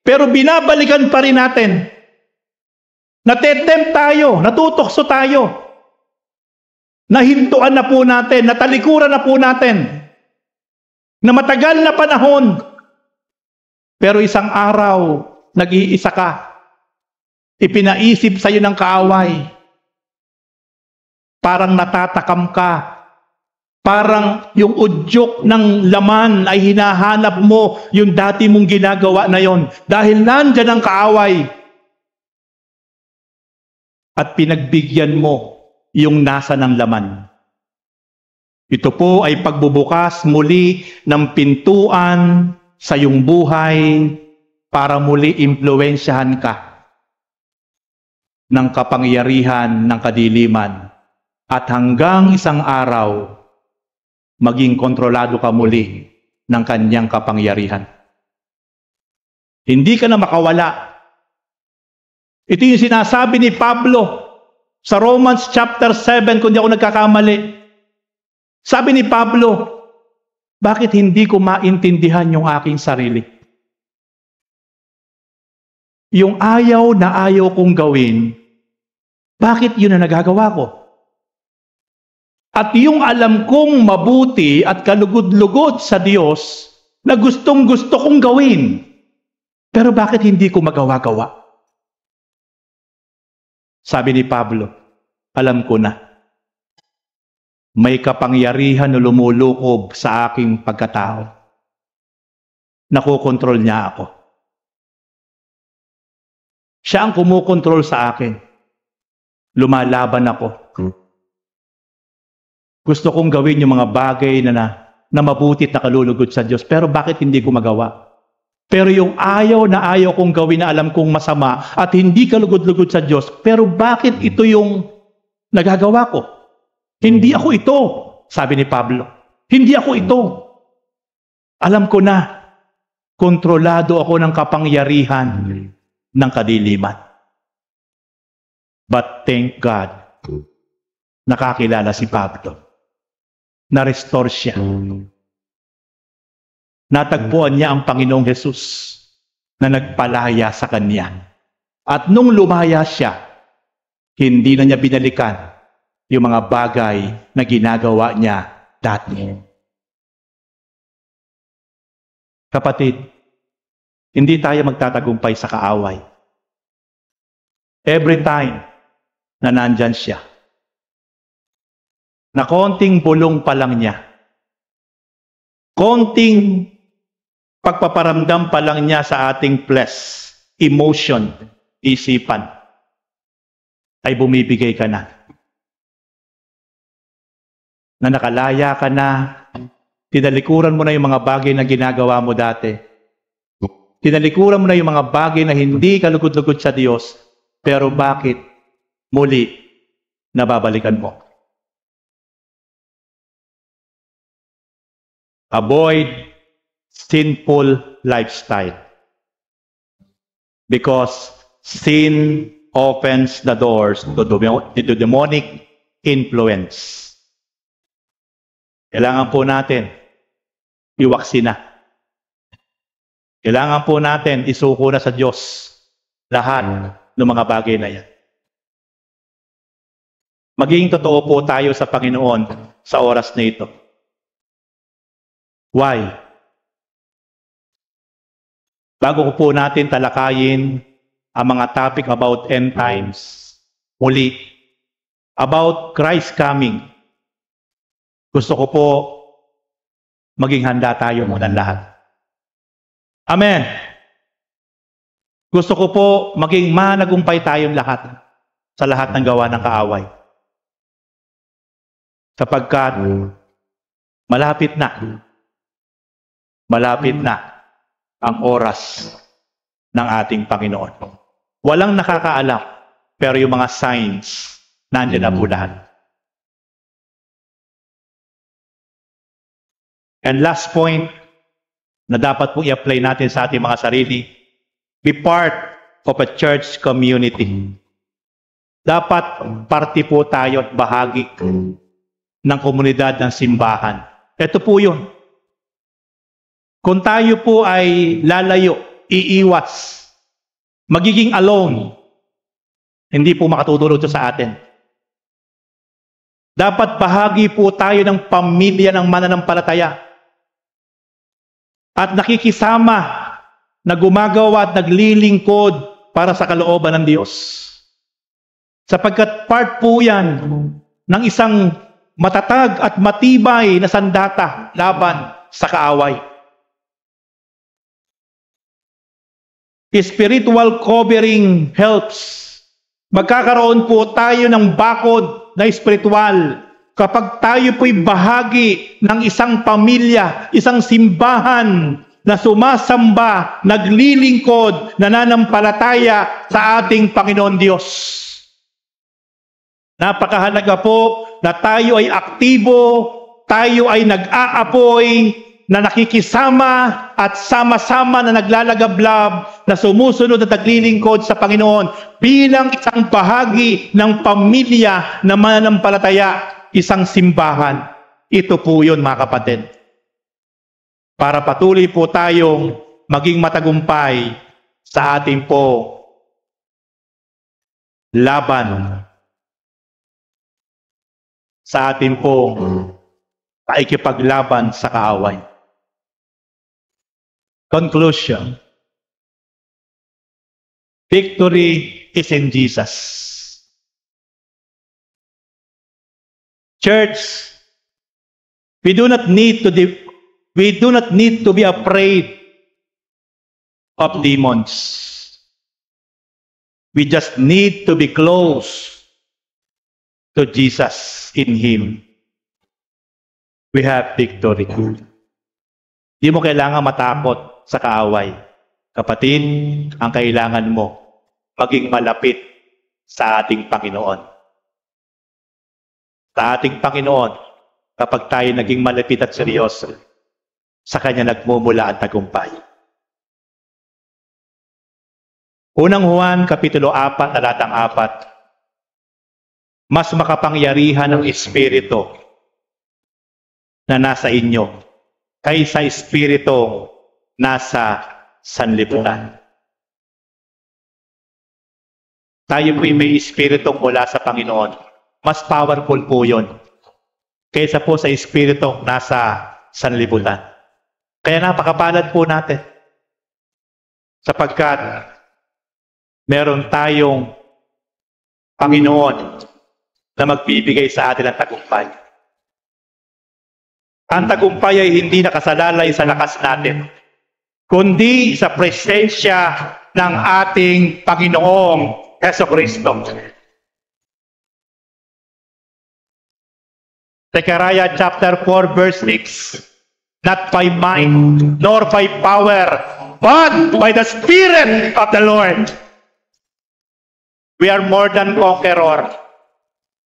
Speaker 2: pero binabalikan pa rin natin. Natetempt tayo, natutokso tayo. Nahintuan na po natin, natalikuran na po natin. Na matagal na panahon. Pero isang araw, nag-iisa ka. Ipinaisip sa iyo ng kaaway. Parang natatakam ka. Parang yung udyok ng laman ay hinahanap mo yung dati mong ginagawa na yon. Dahil nandyan ang kaaway. At pinagbigyan mo yung nasa ng laman. Ito po ay pagbubukas muli ng pintuan sa iyong buhay para muli impluwensyahan ka ng kapangyarihan ng kadiliman. At hanggang isang araw, maging kontrolado ka muli ng kanyang kapangyarihan. Hindi ka na makawala. Ito yung sinasabi ni Pablo sa Romans chapter 7, kung di ako nagkakamali. Sabi ni Pablo, bakit hindi ko maintindihan yung aking sarili? Yung ayaw na ayaw kong gawin, bakit yun na nagagawa ko? At yung alam kong mabuti at kalugod-lugod sa Diyos na gustong-gusto kong gawin, pero bakit hindi ko magawa-gawa? Sabi ni Pablo, alam ko na. May kapangyarihan na lumulukob sa aking pagkatao. Nakokontrol niya ako. Siya ang kumukontrol sa akin. Lumalaban ako. Gusto kong gawin yung mga bagay na mabuti at nakalulugod sa Diyos. Pero bakit hindi ko magawa? Pero yung ayaw na ayaw kong gawin na alam kong masama at hindi kalugod-lugod sa Diyos, pero bakit ito yung nagagawa ko? Hindi ako ito, sabi ni Pablo. Hindi ako ito. Alam ko na, kontrolado ako ng kapangyarihan ng kadiliman. But thank God, nakakilala si Pablo. Na-restore siya. Natagpuan niya ang Panginoong Hesus na nagpalaya sa kanya. At nung lumaya siya, hindi na niya binalikan yung mga bagay na ginagawa niya dati. Kapatid, hindi tayo magtatagumpay sa kaaway. Every time na nandyan siya, na konting bulong pa lang niya, konting pagpaparamdam pa lang niya sa ating flesh, emotion, isipan, ay bumibigay ka na. Na nakalaya ka na, tinalikuran mo na yung mga bagay na ginagawa mo dati. Tinalikuran mo na yung mga bagay na hindi kalugod-lugod sa Diyos, pero bakit muli nababalikan mo? Avoid sinful lifestyle. Because sin opens the doors to demonic influence. Kailangan po natin iwaksina. Kailangan po natin isuko na sa Diyos lahat ng mga bagay na yan. Maging totoo po tayo sa Panginoon sa oras na ito. Why? Bago ko po natin talakayin ang mga topic about end times, muli, about Christ coming, gusto ko po maging handa tayo muna lahat. Amen. Gusto ko po maging managumpay tayong lahat sa lahat ng gawa ng kaaway. Sapagkat malapit na malapit na ang oras ng ating Panginoon. Walang nakakaalam, pero yung mga signs, nandiyan na po lahat. And last point na dapat po i-apply natin sa ating mga sarili, be part of a church community. Dapat parte po tayo at bahagi ng komunidad ng simbahan. Ito po yun. Kung tayo po ay lalayo, iiwas, magiging alone, hindi po makatutulong ito sa atin. Dapat bahagi po tayo ng pamilya ng mananampalataya at nakikisama na gumagawa at naglilingkod para sa kalooban ng Diyos. Sapagkat part po yan ng isang matatag at matibay na sandata laban sa kaaway. Spiritual covering helps. Magkakaroon po tayo ng bakod na espiritual kapag tayo po'y bahagi ng isang pamilya, isang simbahan na sumasamba, naglilingkod, nananampalataya sa ating Panginoon Diyos. Napakahalaga po na tayo ay aktibo, tayo ay nag-aapoy, na nakikisama at sama-sama na naglalagablab, na sumusunod at naglilingkod sa Panginoon bilang isang bahagi ng pamilya na mananampalataya, isang simbahan. Ito po yun, mga kapatid. Para patuloy po tayong maging matagumpay sa ating po laban, sa ating po pakikipaglaban sa kaaway. Conclusion. Victory is in Jesus. Church, we do not need to be afraid of demons. We just need to be close to Jesus. In Him we have victory. Di mo kailangan matakot sa kaaway. Kapatid, ang kailangan mo, maging malapit sa ating Panginoon. Sa ating Panginoon, kapag tayo naging malapit at seryoso, sa Kanya nagmumula ang tagumpay. Unang Juan, Kapitulo 4, talatang 4, mas makapangyarihan ng Espiritu na nasa inyo kaysa Espiritu nasa sanlibutan. Tayo po'y may Espiritu mula sa Panginoon. Mas powerful po yun kaysa po sa Espiritu nasa sanlibutan. Kaya napakapalad po natin sapagkat meron tayong Panginoon na magbibigay sa atin ng tagumpay. Ang tagumpay ay hindi nakasalalay sa lakas natin, kundi sa presensya ng ating Panginoong Jesucristo. Zechariah chapter 4 verse 6, not by might nor by power, but by the Spirit of the Lord. We are more than conqueror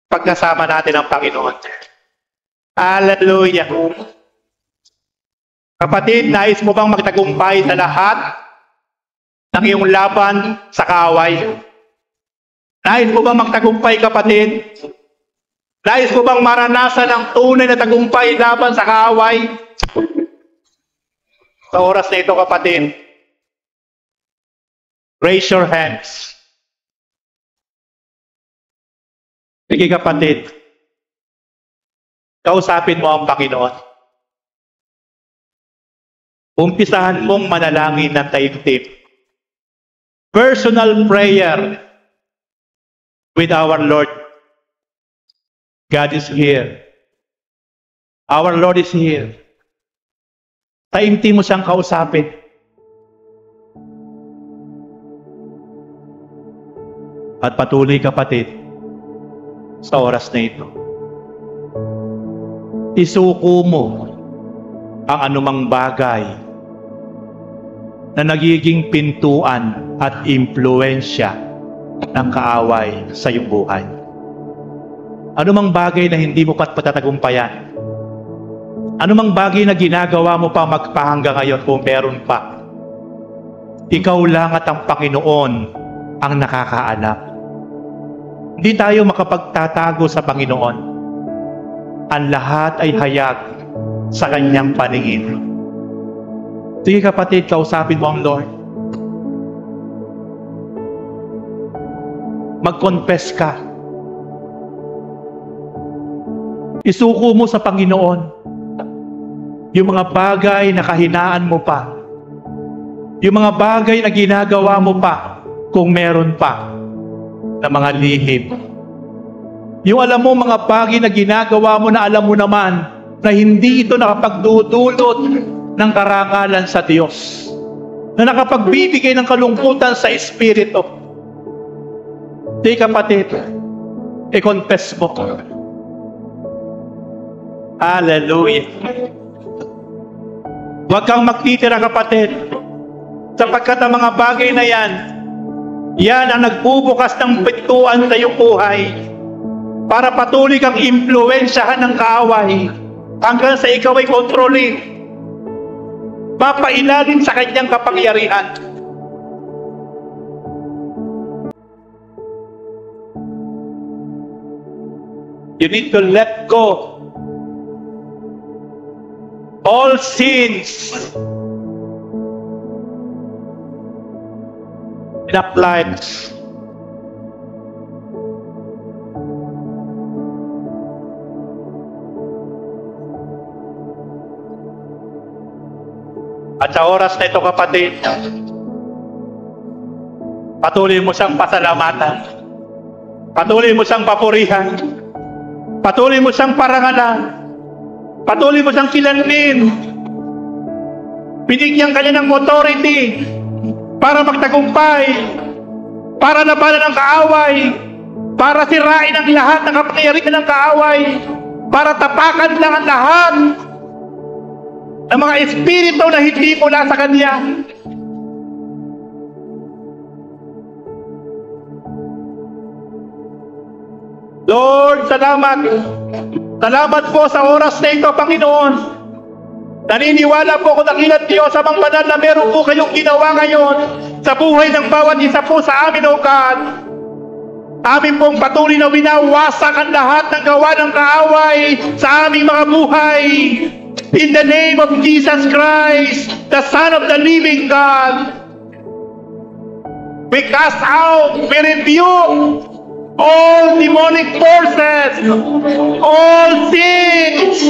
Speaker 2: pagkasama natin ang Panginoon. Hallelujah. Kapatid, nais mo bang magtagumpay sa lahat ng iyong laban sa kaaway? Nais mo bang magtagumpay, kapatid? Nais mo bang maranasan ang tunay na tagumpay laban sa kaaway? Sa oras na ito, kapatid, raise your hands. Sige, kapatid, kausapin mo ang Panginoon. Umpisahan mong manalangin ng taimtim. Personal prayer with our Lord. God is here. Our Lord is here. Taimtim mo siyang kausapin. At patuloy, kapatid, sa oras na ito. Isuko mo ang anumang bagay na nagiging pintuan at impluensya ng kaaway sa iyong buhay. Ano mang bagay na hindi mo patatagumpayan? Ano mang bagay na ginagawa mo pa magpahanggang ngayon kung meron pa? Ikaw lang at ang Panginoon ang nakakaalam. Hindi tayo makapagtatago sa Panginoon. Ang lahat ay hayag sa Kanyang paningin. Sige kapatid, kausapin mo ang Lord. Mag-confess ka. Isuko mo sa Panginoon yung mga bagay na kahinaan mo pa. Yung mga bagay na ginagawa mo pa kung meron pa na mga lihim. Yung alam mo mga bagay na ginagawa mo na alam mo naman na hindi ito nakapagdudulot ng karangalan sa Diyos. Na nakapagbibigay ng kalungkutan sa Espiritu. Di kapatid, i-confess mo. Hallelujah. Huwag kang magtitira kapatid, sapagkat ang mga bagay na yan ang nagbubukas ng pintuan sa iyong buhay para patuloy kang impluwensyahan ng kaaway hanggang sa ikaw ay kontrolin, mapailalim sa kanyang kapangyarihan. You need to let go all sins in our lives. At sa oras na ito kapatid, patuloy mo siyang pasalamatan, patuloy mo siyang papurihan, patuloy mo siyang parangalan, patuloy mo siyang kilanmin. Binigyan ka niya ng authority para magtagumpay, para labanan ng kaaway, para sirain ang lahat ng kapangyarihan ng kaaway, para tapakan lang ang lahat ng mga espiritu na hindi mula sa Kanya. Lord, salamat. Salamat po sa oras na ito, Panginoon. Naniniwala po ako dakilan Diyos sa mga banal na meron po kayong ginawa ngayon sa buhay ng bawat isa po sa amin, O God. Amin pong patuloy na winawasak ang lahat ng gawa ng kaaway sa aming mga buhay. In the name of Jesus Christ, the Son of the living God, we cast out, we rebuke all demonic forces, all sins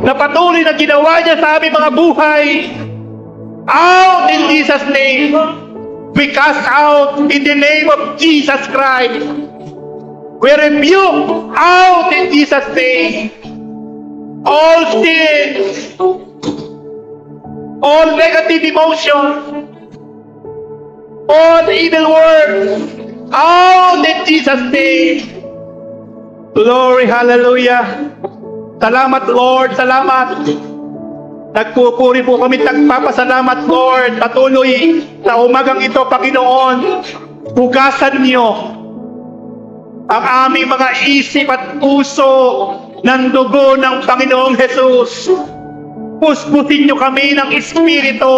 Speaker 2: na patuloy na ginawa niya sa aming mga buhay. Out in Jesus' name. We cast out in the name of Jesus Christ. We rebuke out in Jesus' name all sins, all negative emotions, all evil words, out in Jesus' name. Glory, hallelujah. Salamat Lord, salamat. Nagpupuri po kami, nagpapasalamat Lord. Patuloy sa umagang ito, Panginoon, hugasan niyo ang aming mga isip at puso ng dugo ng Panginoong Jesus. Puspusin niyo kami ng Espiritu,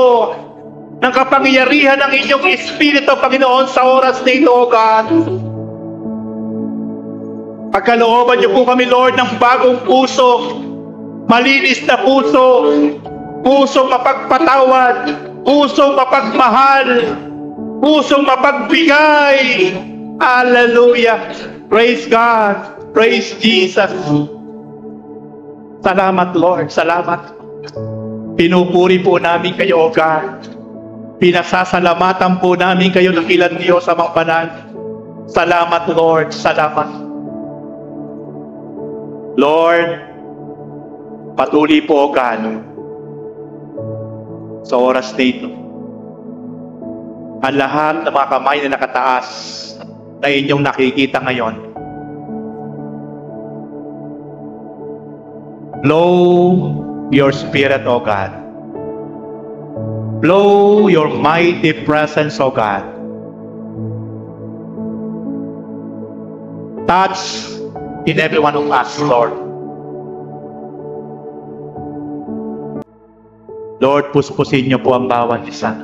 Speaker 2: ng kapangyarihan ng inyong Espiritu, Panginoon, sa oras na ito, O God. Pagkalooban niyo po kami, Lord, ng bagong puso, malinis na puso, pusong mapagpatawad, pusong mapagmahal, pusong mapagbigay. Hallelujah. Praise God. Praise Jesus. Salamat Lord, salamat. Pinupuri po namin kayo, O God. Pinasasalamatan po namin kayo ng ilan Diyos sa mga banal. Salamat Lord, salamat. Lord, patuloy po, O God, sa oras na ito, ang lahat ng mga kamay na nakataas na inyong nakikita ngayon, blow your Spirit, O God. Blow your mighty presence, O God. Touch in every one of us, Lord. Lord, puspusin niyo po ang bawat isa.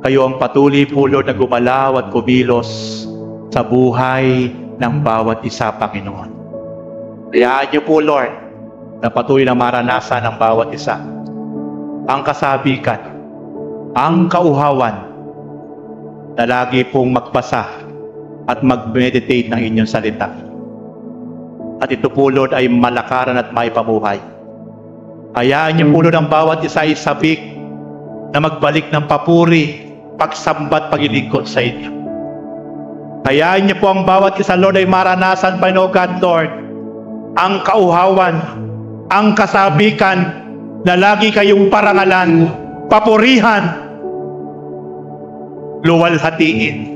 Speaker 2: Kayo ang patuloy po, Lord, na gumalaw at kumilos sa buhay ng bawat isa, Panginoon. Hayaan niyo po, Lord, na patuloy na maranasan ng bawat isa ang kasabikan, ang kauhawan, na lagi pong magbasa at mag-meditate ng inyong salita. At ito po, Lord, ay malakaran at maipabuhay. Hayaan niyo po, Lord, ang bawat isa ay sabik na magbalik ng papuri, pagsambat, paglilingkod sa inyo. Hayaan niyo po ang bawat isa, Lord, ay maranasan, Panginoon God, Lord, ang kauhawan, ang kasabikan na lagi kayong parangalan, papurihan, luwalhatiin